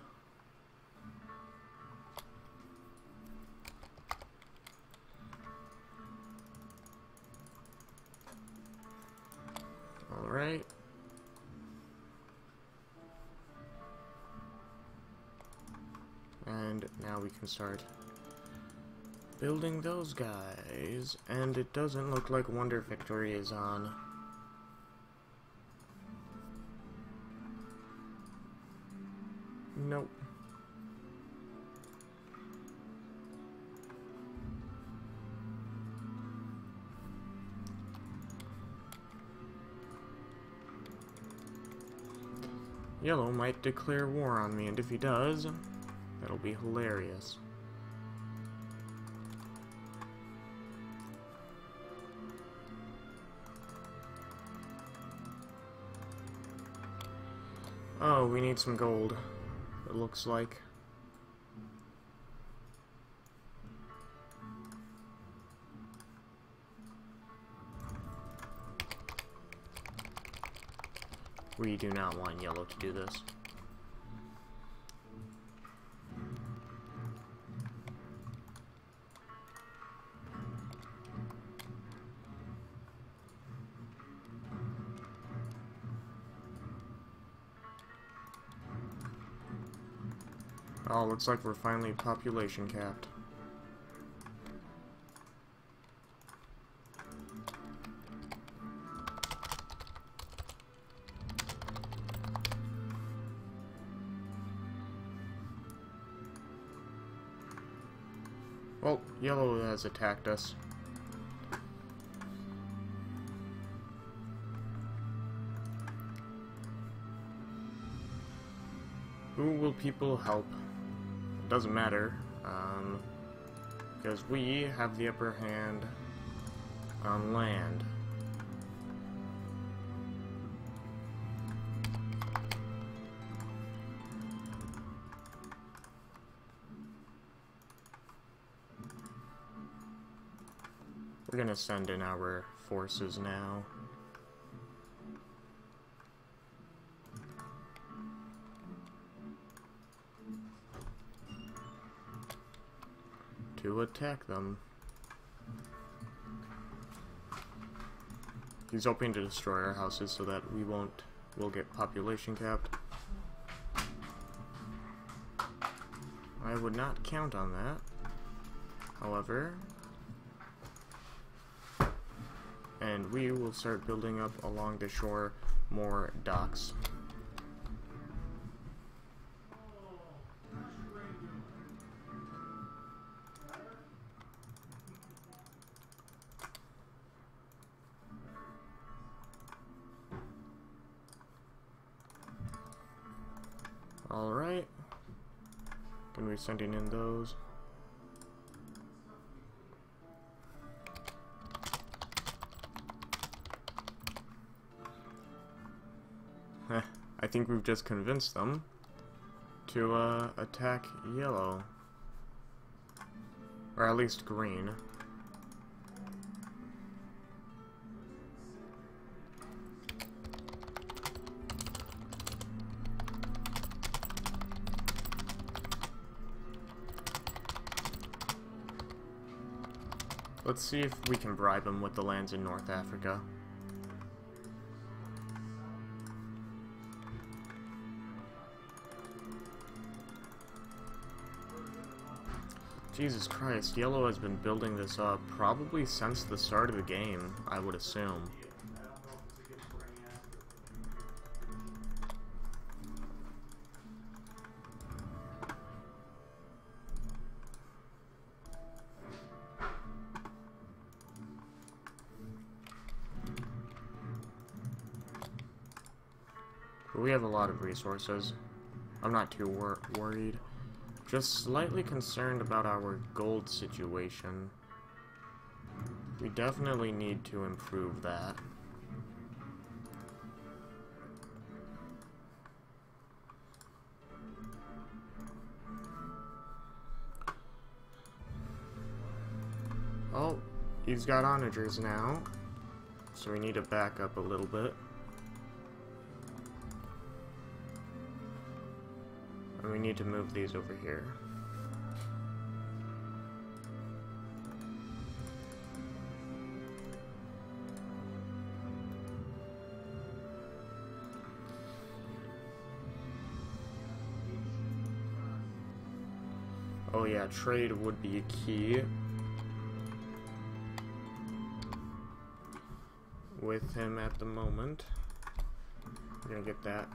Speaker 1: Alright. And now we can start building those guys. And it doesn't look like Wonder Victory is on. Nope. Yellow might declare war on me, and if he does, that'll be hilarious. Oh, we need some gold, it looks like. We do not want yellow to do this. Oh, looks like we're finally population capped. Well, yellow has attacked us. Who will people help? It doesn't matter, because we have the upper hand on land. We're gonna send in our forces now. To attack them. He's hoping to destroy our houses so that we'll get population capped. I would not count on that. However, and we will start building up along the shore more docks. Alright. Can we sending in those? I think we've just convinced them to attack yellow. Or at least green. Let's see if we can bribe him with the lands in North Africa. Jesus Christ, Yellow has been building this up probably since the start of the game, I would assume. But we have a lot of resources. I'm not too worried. Just slightly concerned about our gold situation. We definitely need to improve that. Oh, he's got onagers now, so we need to back up a little bit. And we need to move these over here. Oh yeah, trade would be a key with him at the moment. We're gonna get that.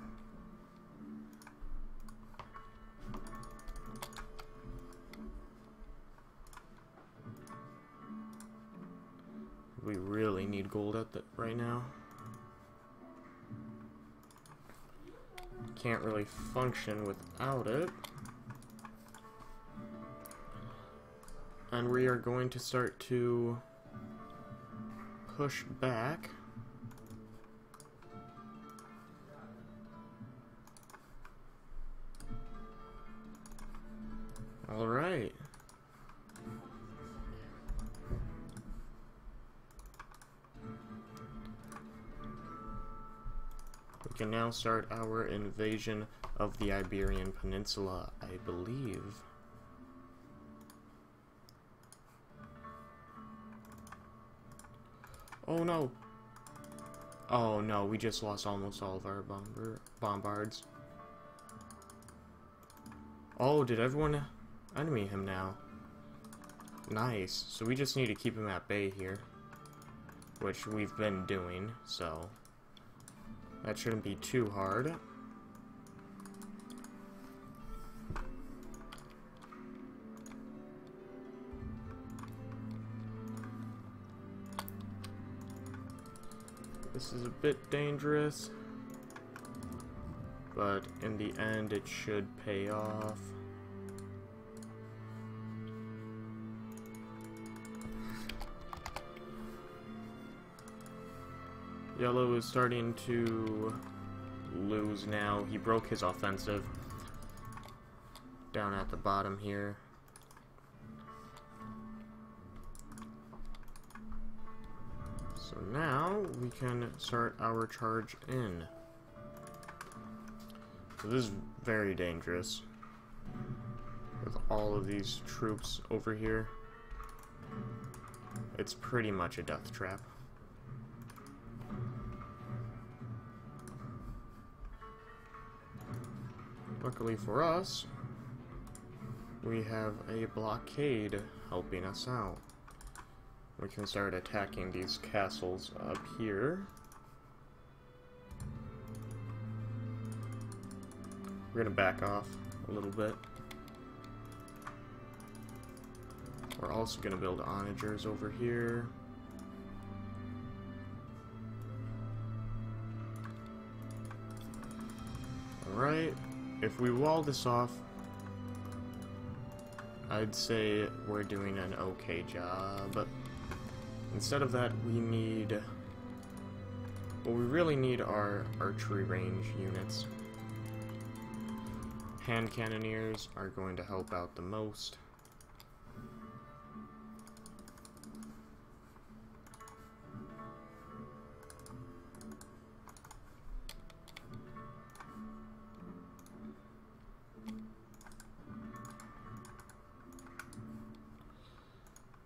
Speaker 1: We really need gold at right now. Can't really function without it. And we are going to start to push back. All right. We can now start our invasion of the Iberian Peninsula, I believe. Oh no! Oh no, we just lost almost all of our bombards. Oh, did everyone enemy him now? Nice. So we just need to keep him at bay here, which we've been doing, so that shouldn't be too hard. This is a bit dangerous, but in the end it should pay off. Yellow is starting to lose now. He broke his offensive down at the bottom here. So now we can start our charge in. So this is very dangerous with all of these troops over here. It's pretty much a death trap. Luckily for us, we have a blockade helping us out. We can start attacking these castles up here. We're gonna back off a little bit. We're also gonna build onagers over here. Alright, if we wall this off, I'd say we're doing an okay job. Instead of that, we need... what we really need are archery range units. Hand cannoneers are going to help out the most.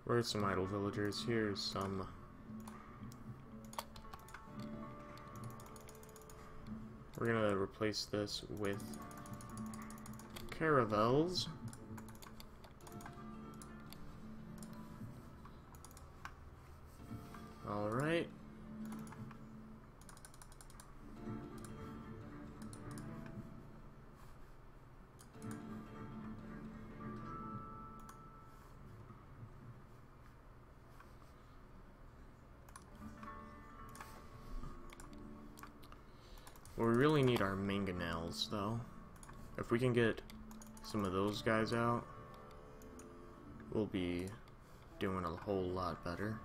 Speaker 1: Where's some idle villagers? Here's some. We're gonna replace this with caravels. Alright. We really need our mangonels, though. If we can get some of those guys out, we'll be doing a whole lot better.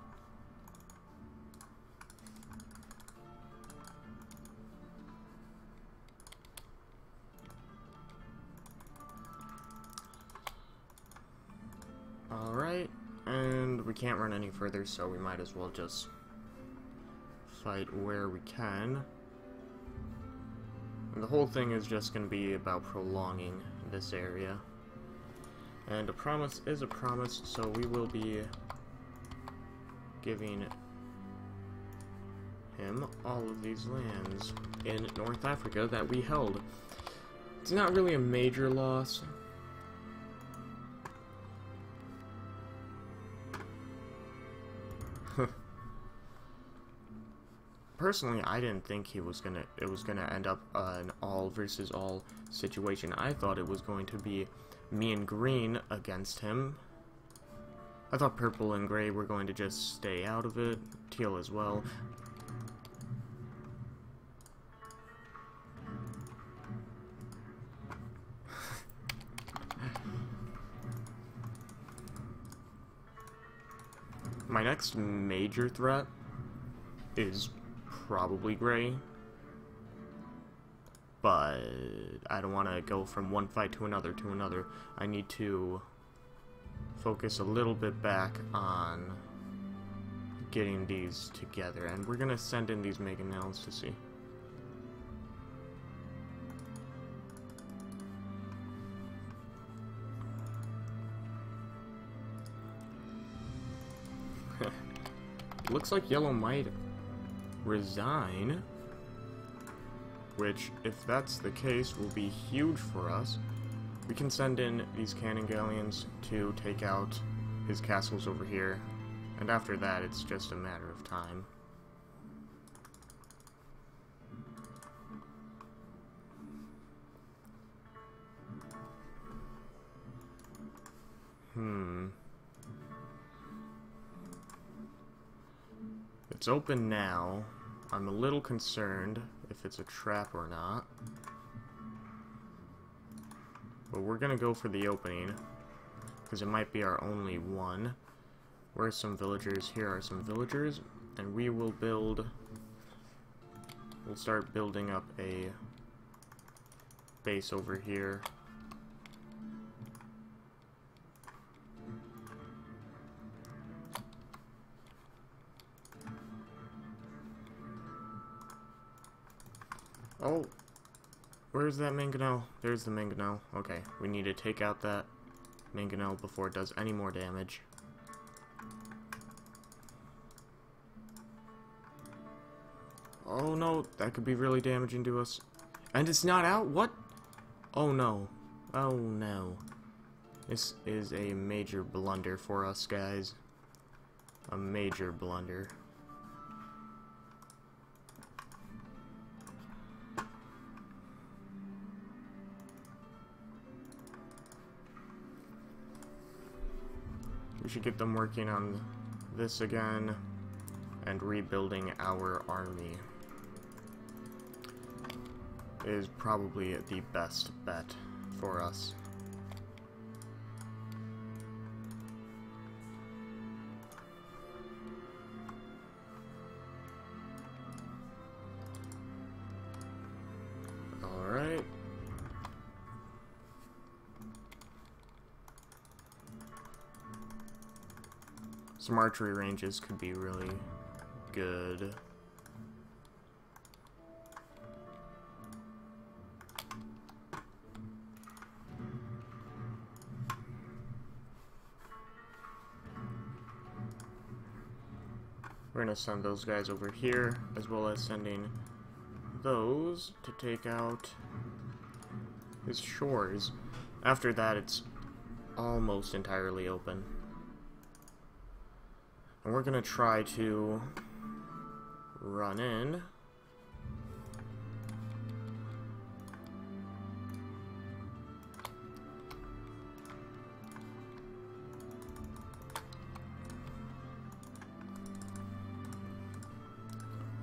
Speaker 1: Alright, and we can't run any further, so we might as well just fight where we can. And the whole thing is just going to be about prolonging this area. And a promise is a promise, so we will be giving him all of these lands in North Africa that we held. It's not really a major loss. Personally, I didn't think it was gonna end up an all versus all situation. I thought it was going to be me and green against him. I thought purple and gray were going to just stay out of it, teal as well. My next major threat is probably gray, but I don't want to go from one fight to another I need to focus a little bit back on getting these together, and we're gonna send in these mangonels to see. Looks like yellow might resign, which, if that's the case, will be huge for us. We can send in these cannon galleons to take out his castles over here, and after that it's just a matter of time. It's open now. I'm a little concerned if it's a trap or not. But we're gonna go for the opening, because it might be our only one. Where's some villagers? Here are some villagers, and we will build... we'll start building up a base over here. Oh, where's that mangonel? There's the mangonel. Okay, we need to take out that mangonel before it does any more damage. Oh no, that could be really damaging to us. And it's not out? What? Oh no. Oh no. This is a major blunder for us, guys. A major blunder. We should get them working on this again and rebuilding our army. Is probably the best bet for us. Alright. Some archery ranges could be really good. We're going to send those guys over here, as well as sending those to take out his shores. After that, it's almost entirely open. And we're going to try to run in.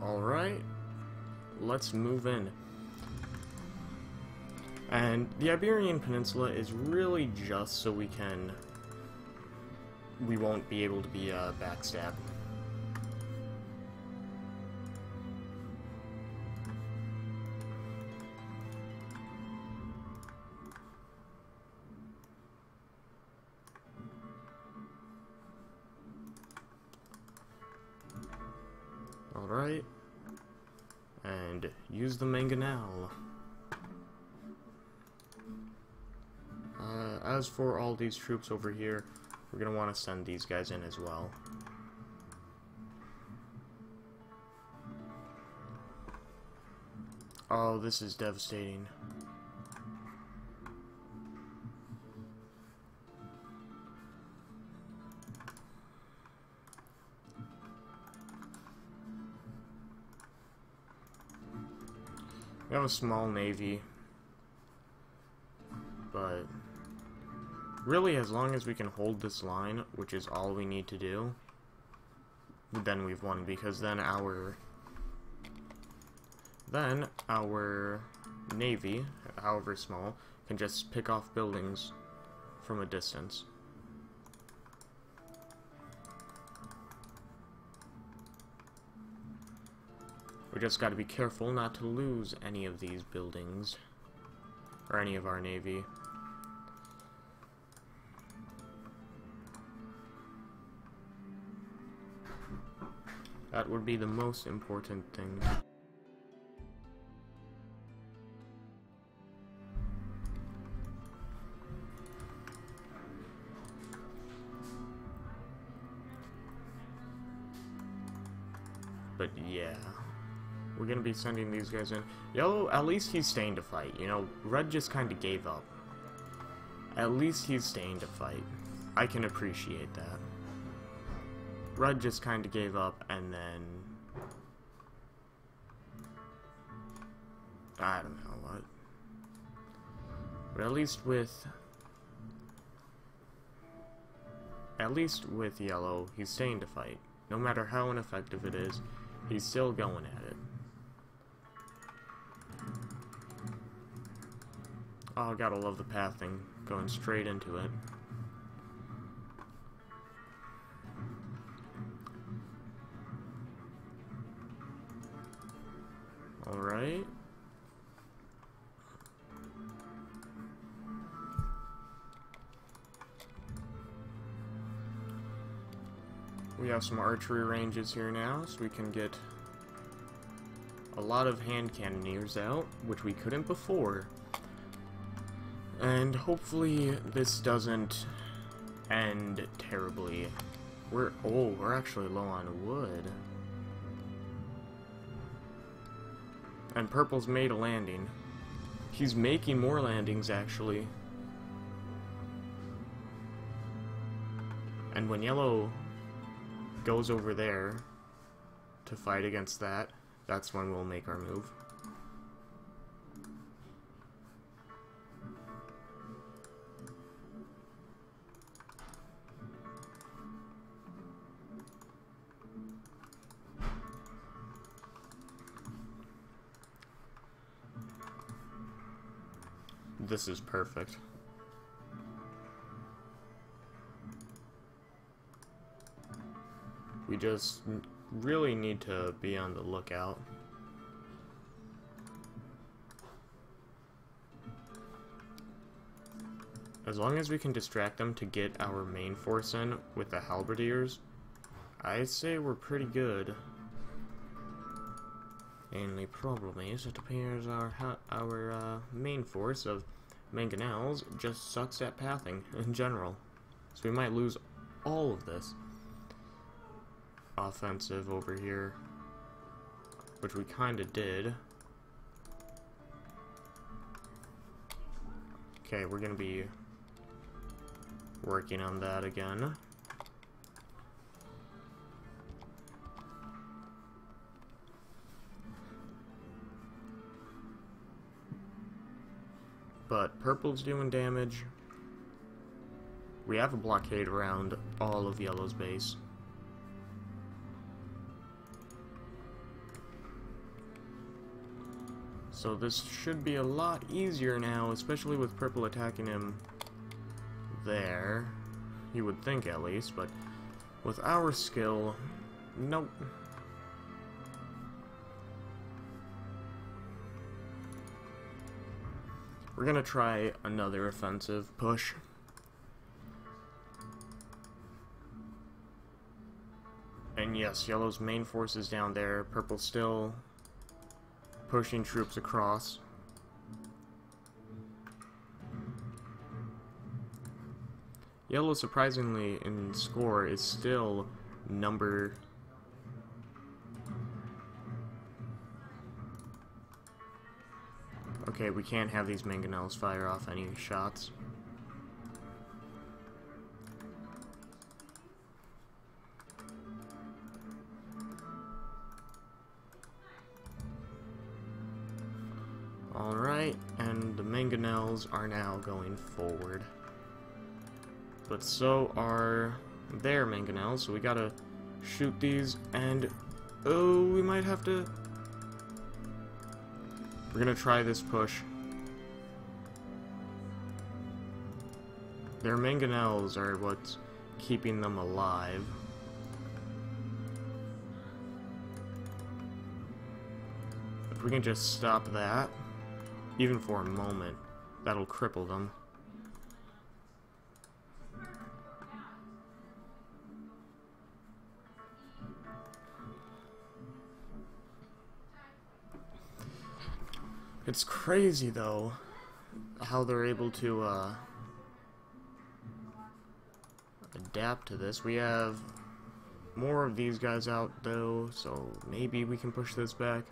Speaker 1: Alright, let's move in. And the Iberian Peninsula is really just so we won't be able to be backstabbed. Alright. And use the mangonel. As for all these troops over here, we're going to want to send these guys in as well. Oh, this is devastating. We have a small navy, but really, as long as we can hold this line, which is all we need to do, then we've won, because then our navy, however small, can just pick off buildings from a distance. We just gotta be careful not to lose any of these buildings, or any of our navy. That would be the most important thing. But yeah, we're gonna be sending these guys in. Yellow, at least he's staying to fight, you know? Red just kinda gave up. At least he's staying to fight. I can appreciate that. Red just kinda gave up, and then I don't know what. But at least with yellow, he's staying to fight. No matter how ineffective it is, he's still going at it. Oh, gotta love the pathing, going straight into it. Alright. We have some archery ranges here now, so we can get a lot of hand cannoneers out, which we couldn't before. And hopefully this doesn't end terribly. We're actually low on wood. And purple's made a landing. He's making more landings, actually. And when yellow goes over there to fight against that, that's when we'll make our move. This is perfect. We just really need to be on the lookout. As long as we can distract them to get our main force in with the halberdiers, I'd say we're pretty good. And the problem is, it appears our main force of mangonels just sucks at pathing in general. So we might lose all of this offensive over here, which we kinda did. Okay, we're gonna be working on that again. But purple's doing damage. We have a blockade around all of yellow's base. So this should be a lot easier now, especially with purple attacking him there. You would think, at least, but with our skill, nope. We're gonna try another offensive push. And yes, yellow's main force is down there. Purple's still pushing troops across. Yellow, surprisingly, in score, is still number... Okay, we can't have these mangonels fire off any shots. Alright, and the mangonels are now going forward. But so are their mangonels, so we gotta shoot these, and... oh, we might have to... We're gonna try this push. Their mangonels are what's keeping them alive. If we can just stop that, even for a moment, that'll cripple them. It's crazy, though, how they're able to adapt to this. We have more of these guys out, though, so maybe we can push this back.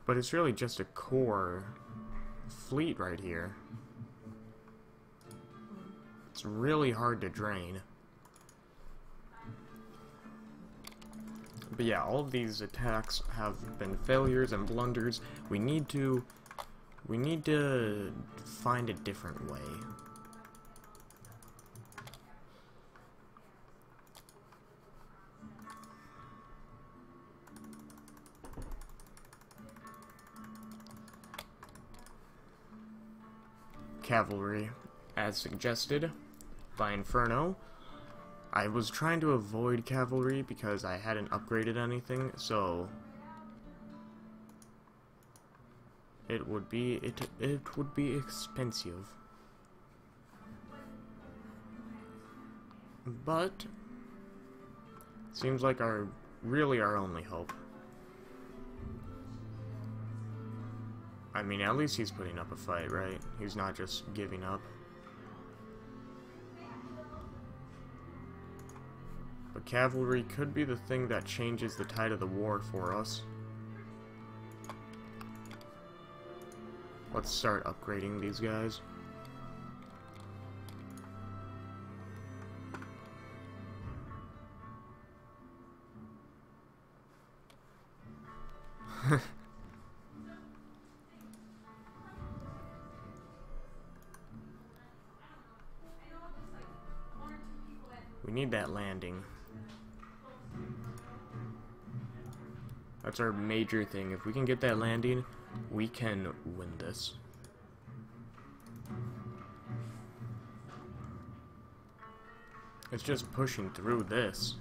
Speaker 1: But it's really just a core fleet right here. It's really hard to drain. But yeah, all of these attacks have been failures and blunders. We need to find a different way. Cavalry, as suggested by Inferno. I was trying to avoid cavalry because I hadn't upgraded anything, so it would be expensive. But seems like our only hope. I mean, at least he's putting up a fight, right? He's not just giving up. But cavalry could be the thing that changes the tide of the war for us. Let's start upgrading these guys. We need that landing. That's our major thing. If we can get that landing, we can win this. It's just pushing through this.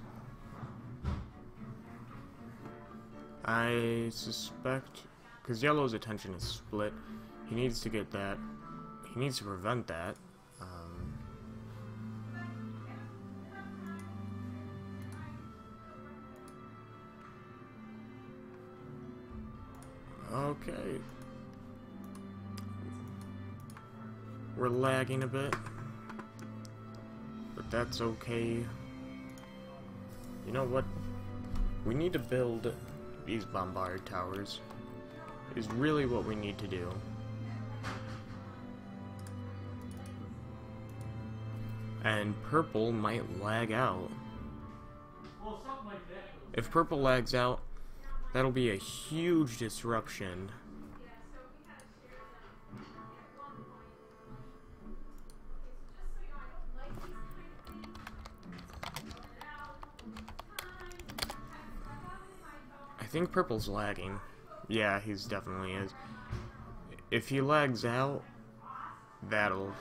Speaker 1: I suspect, because Yellow's attention is split, he needs to get that. He needs to prevent that. Okay. We're lagging a bit, but that's okay. You know what? We need to build these bombard towers. Is really what we need to do. And purple might lag out. If purple lags out, that'll be a huge disruption. I think purple's lagging. Yeah, he's definitely is. If he lags out, that'll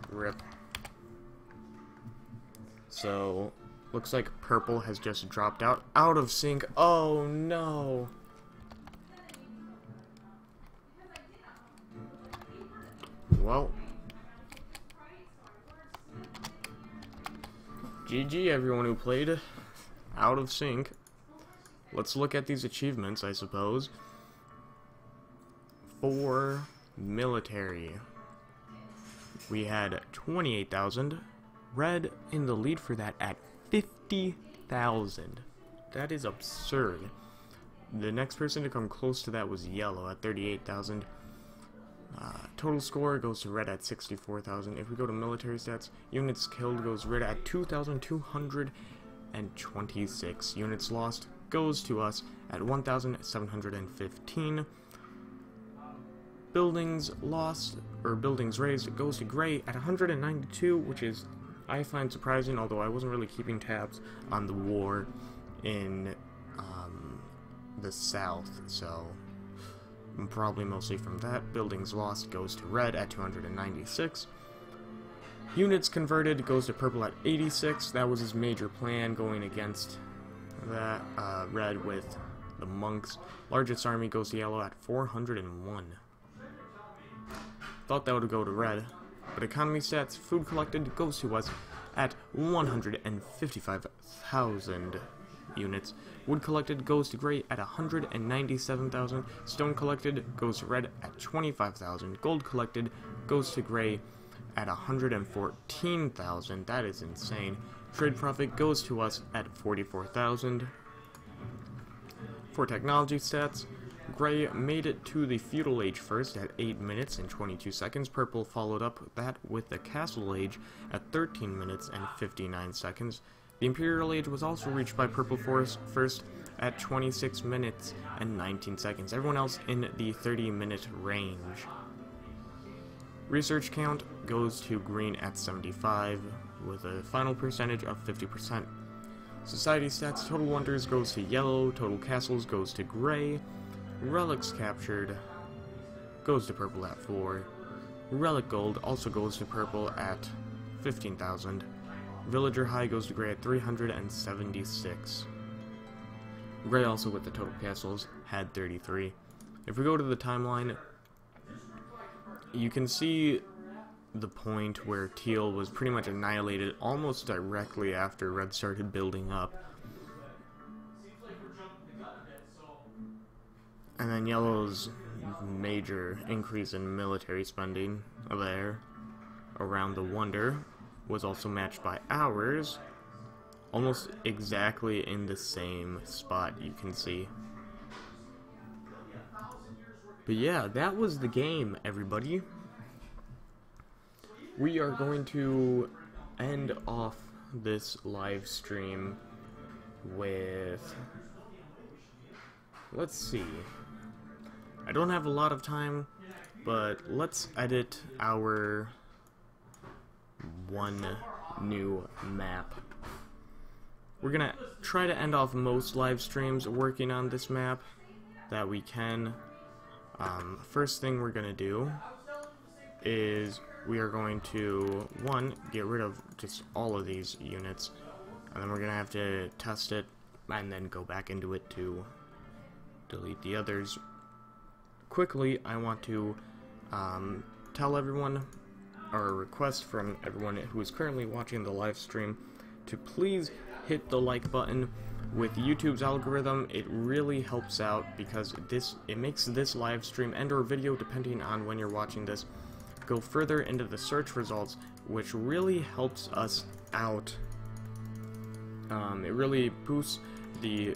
Speaker 1: rip. So looks like purple has just dropped out of sync. Oh no. Well, GG everyone who played out of sync. Let's look at these achievements, I suppose. For military, we had 28,000. Red in the lead for that at 50,000. That is absurd. The next person to come close to that was yellow at 38,000. Total score goes to red at 64,000. If we go to military stats, units killed goes red at 2,226. Units lost goes to us at 1,715. Buildings lost, or buildings raised, goes to gray at 192, which is, I find surprising, although I wasn't really keeping tabs on the war in the south, so probably mostly from that. Buildings lost goes to red at 296. Units converted goes to purple at 86. That was his major plan, going against that red with the monks. Largest army goes to yellow at 401. Thought that would go to red, but economy stats, food collected goes to us at 155,000 units. Wood collected goes to gray at 197,000. Stone collected goes to red at 25,000. Gold collected goes to gray at 114,000. That is insane. Trade profit goes to us at 44,000. For technology stats, gray made it to the feudal age first at 8 minutes and 22 seconds. Purple followed up that with the castle age at 13 minutes and 59 seconds. The imperial age was also reached by purple force first at 26 minutes and 19 seconds. Everyone else in the 30-minute range. Research count goes to green at 75 with a final percentage of 50%. Society stats, total wonders goes to yellow, total castles goes to gray. Relics captured goes to purple at 4. Relic gold also goes to purple at 15,000. Villager high goes to gray at 376. Gray also with the total castles had 33. If we go to the timeline, you can see the point where teal was pretty much annihilated almost directly after red started building up. then yellow's major increase in military spending there around the Wonder was also matched by ours, almost exactly in the same spot, you can see. But yeah, that was the game, everybody. We are going to end off this live stream with, let's see, I don't have a lot of time, but let's edit our one new map. We're gonna try to end off most live streams working on this map that we can. First thing we're gonna do is we are going to, one, get rid of just all of these units, and then we're gonna have to test it and then go back into it to delete the others. Quickly, I want to tell everyone, or request from everyone who is currently watching the live stream, to please hit the like button. With YouTube's algorithm, it really helps out because it makes this live stream and or video, depending on when you're watching this, go further into the search results, which really helps us out. It really boosts the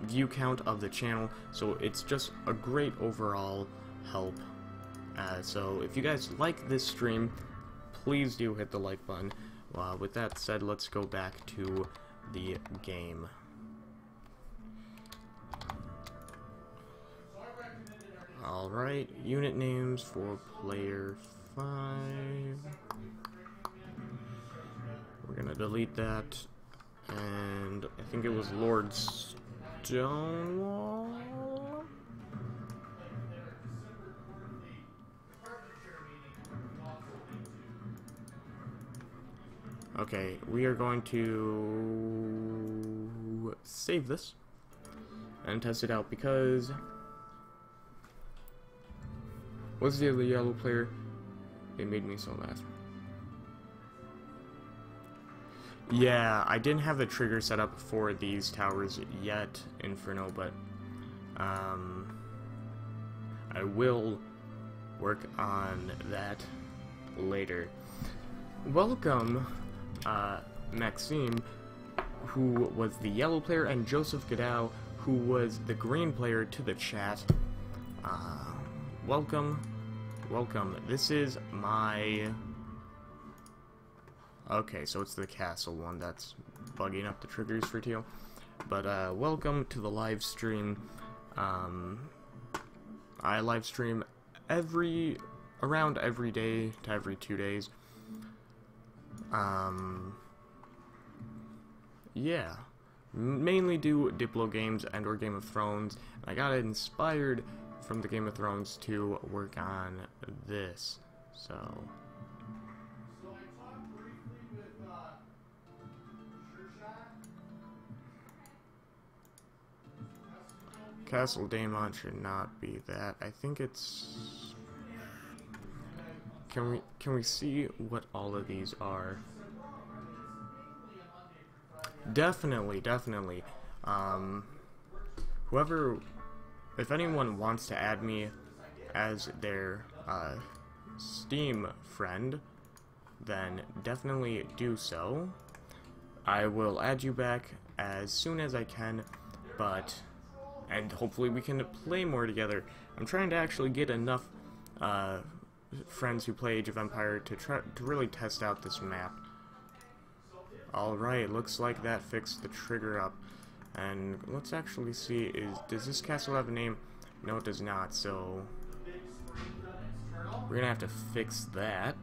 Speaker 1: view count of the channel, so it's just a great overall help. So if you guys like this stream, please do hit the like button. With that said, let's go back to the game. Alright, unit names for player 5. We're gonna delete that, and I think it was Lord Stonewall? Okay, we are going to save this and test it out because what's the other yellow player? It made me so mad. Yeah, I didn't have the trigger set up for these towers yet, Inferno, but I will work on that later. Welcome, Maxime, who was the yellow player, and Joseph Godow, who was the green player, to the chat. Welcome. This is my... Okay, so it's the castle one that's bugging up the triggers for Teal. But, welcome to the live stream. I live stream around every day to every 2 days. Yeah, mainly do Diplo games and or Game of Thrones. I got inspired from the Game of Thrones to work on this, so. Castle Daemon should not be that. I think it's... Can we see what all of these are? Definitely. If anyone wants to add me as their Steam friend, then definitely do so. I will add you back as soon as I can, and hopefully we can play more together. I'm trying to actually get enough friends who play Age of Empire to really test out this map. Alright, looks like that fixed the trigger up. And let's actually see, does this castle have a name? No, it does not, so we're gonna have to fix that.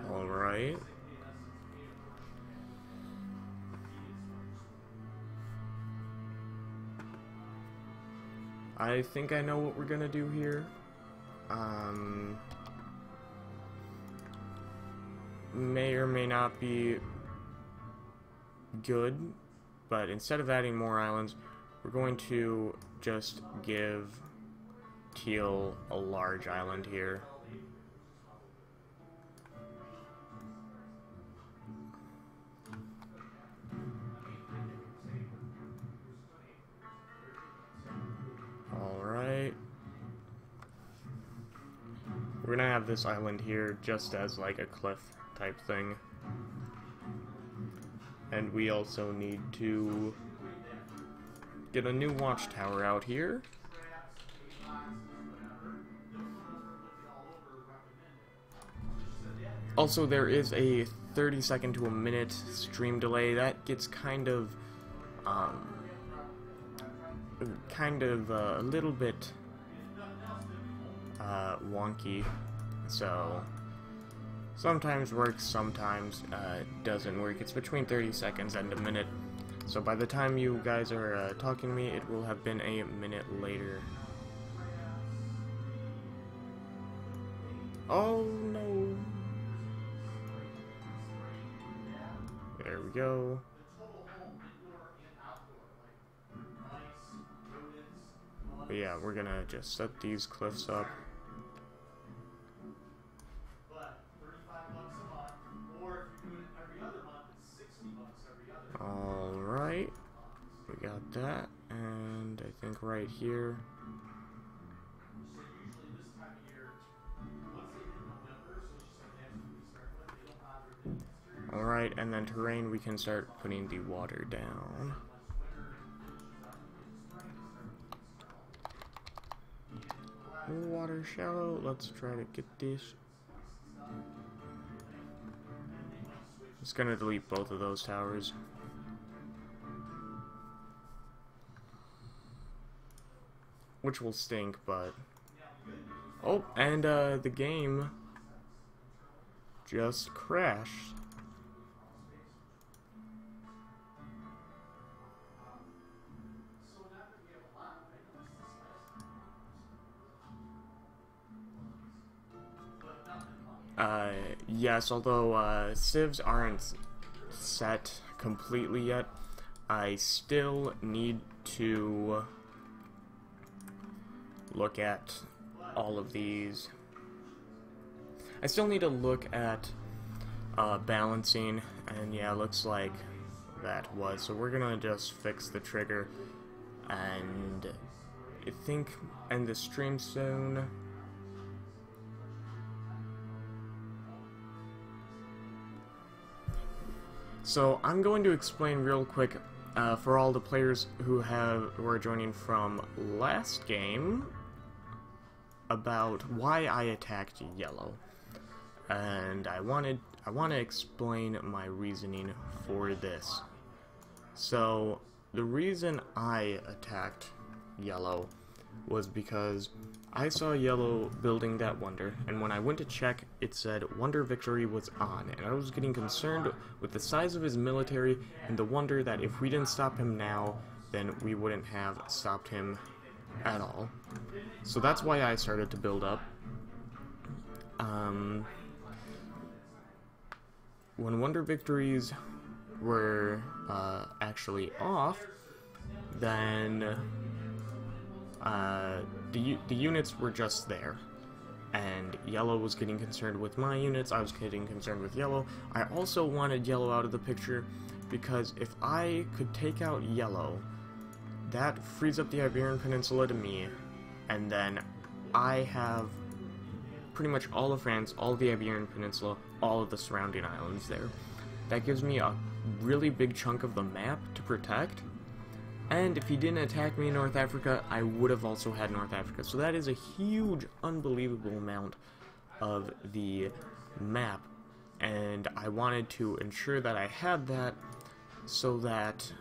Speaker 1: Alright. I think I know what we're gonna do here. May or may not be good, but instead of adding more islands, we're going to just give Teal a large island here. we're gonna have this island here just as like a cliff type thing. And we also need to get a new watchtower out here. Also, there is a 30-second to a minute stream delay. That gets kind of a little bit wonky. So sometimes works, sometimes doesn't work. It's between 30 seconds and a minute. So by the time you guys are talking to me, it will have been a minute later. Oh no! There we go. But yeah, we're gonna just set these cliffs up. Alright, we got that, and I think right here. Alright, and then terrain, we can start putting the water down. Water shallow, let's try to get this. It's gonna delete both of those towers. Which will stink, but... Oh, and the game just crashed. Yes, although civs aren't set completely yet, I still need to look at all of these. I still need to look at balancing, and yeah, looks like that was. So we're gonna just fix the trigger, and I think end the stream soon. So I'm going to explain real quick for all the players who are joining from last game about why I attacked yellow, and I want to explain my reasoning for this. So the reason I attacked yellow was because I saw yellow building that wonder, and when I went to check, it said Wonder Victory was on, and I was getting concerned with the size of his military and the wonder that if we didn't stop him now, then we wouldn't have stopped him at all. So that's why I started to build up. When Wonder Victories were actually off, then the units were just there, and yellow was getting concerned with my units, I was getting concerned with yellow. I also wanted yellow out of the picture, because if I could take out yellow, that frees up the Iberian Peninsula to me, and then I have pretty much all of France, all of the Iberian Peninsula, all of the surrounding islands there. That gives me a really big chunk of the map to protect. And if he didn't attack me in North Africa, I would have also had North Africa. So that is a huge, unbelievable amount of the map. And I wanted to ensure that I had that so that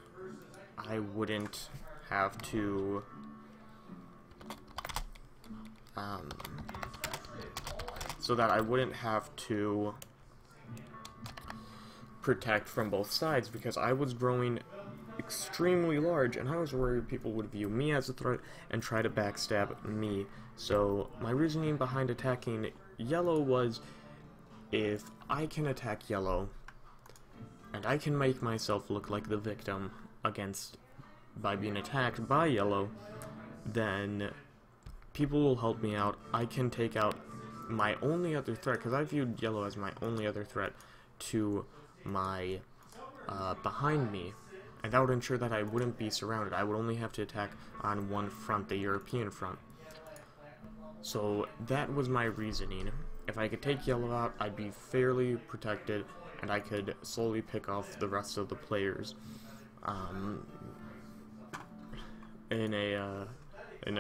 Speaker 1: I wouldn't have to... protect from both sides, because I was growing extremely large, and I was worried people would view me as a threat and try to backstab me. So my reasoning behind attacking yellow was, if I can attack yellow, and I can make myself look like the victim by being attacked by yellow, then people will help me out. I can take out my only other threat, because I viewed yellow as my only other threat to my behind me. And that would ensure that I wouldn't be surrounded. I would only have to attack on one front, the European front. So that was my reasoning. If I could take yellow out, I'd be fairly protected, and I could slowly pick off the rest of the players. In a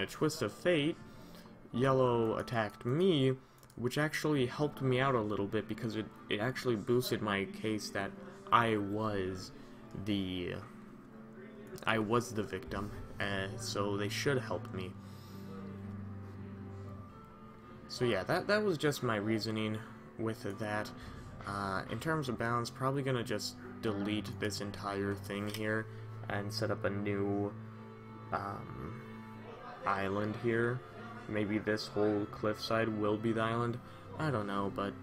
Speaker 1: twist of fate, yellow attacked me, which actually helped me out a little bit because it actually boosted my case that I was the victim, so they should help me. So yeah, that was just my reasoning with that. In terms of balance, probably gonna just delete this entire thing here and set up a new island here. Maybe this whole cliffside will be the island. I don't know, but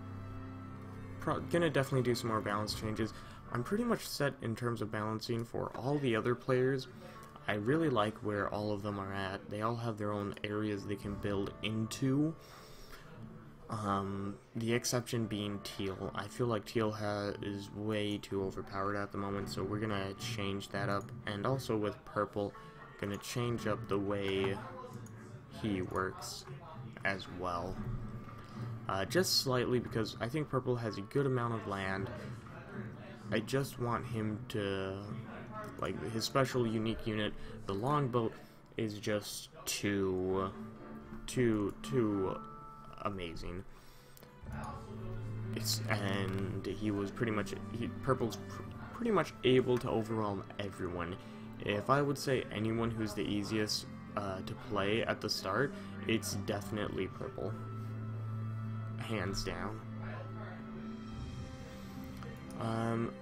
Speaker 1: gonna definitely do some more balance changes. I'm pretty much set in terms of balancing for all the other players. I really like where all of them are at. They all have their own areas they can build into. The exception being teal. I feel like teal is way too overpowered at the moment, so we're gonna change that up. And also with purple, gonna change up the way he works as well. Just slightly, because I think purple has a good amount of land. I just want him to, like, his special unique unit, the longboat, is just too amazing. And he was purple's pretty much able to overwhelm everyone. If I would say anyone who's the easiest to play at the start, it's definitely purple, hands down.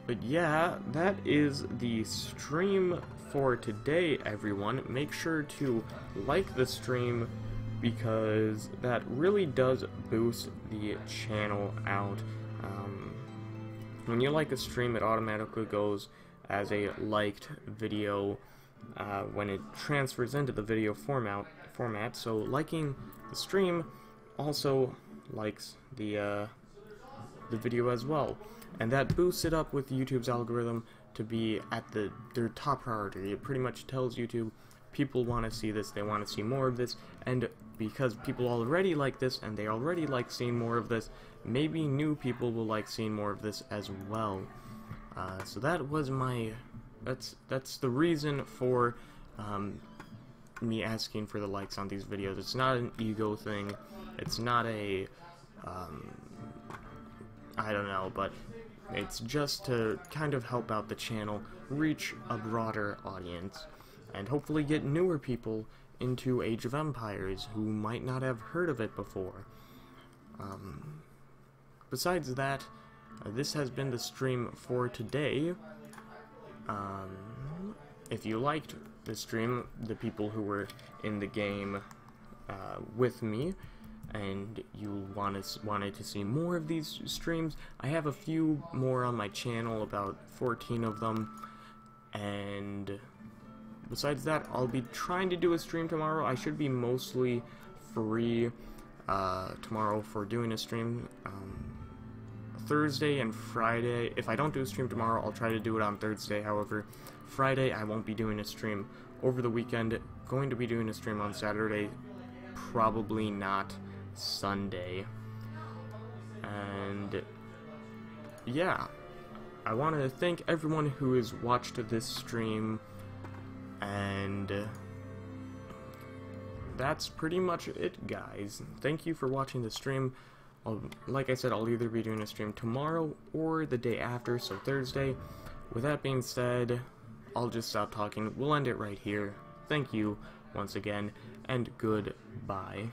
Speaker 1: But yeah, that is the stream for today, everyone. Make sure to like the stream, because that really does boost the channel out. When you like a stream, it automatically goes as a liked video when it transfers into the video format. So liking the stream also likes the video as well, and that boosts it up with YouTube's algorithm to be at their top priority. It pretty much tells YouTube people want to see this, they want to see more of this, and because people already like this and they already like seeing more of this, maybe new people will like seeing more of this as well. So that was that's the reason for me asking for the likes on these videos. It's not an ego thing, it's not a I don't know, but it's just to kind of help out the channel, reach a broader audience, and hopefully get newer people into Age of Empires who might not have heard of it before. Besides that, this has been the stream for today. If you liked the stream, the people who were in the game with me, and you wanted to see more of these streams, I have a few more on my channel, about 14 of them, and besides that, I'll be trying to do a stream tomorrow. I should be mostly free tomorrow for doing a stream. Thursday and Friday, if I don't do a stream tomorrow, I'll try to do it on Thursday. However, Friday I won't be doing a stream. Over the weekend, going to be doing a stream on Saturday, probably not Sunday. And yeah, I want to thank everyone who has watched this stream, and that's pretty much it, guys. Thank you for watching the stream. Like I said, I'll either be doing a stream tomorrow or the day after, so Thursday. With that being said, I'll just stop talking. We'll end it right here. Thank you once again, and goodbye.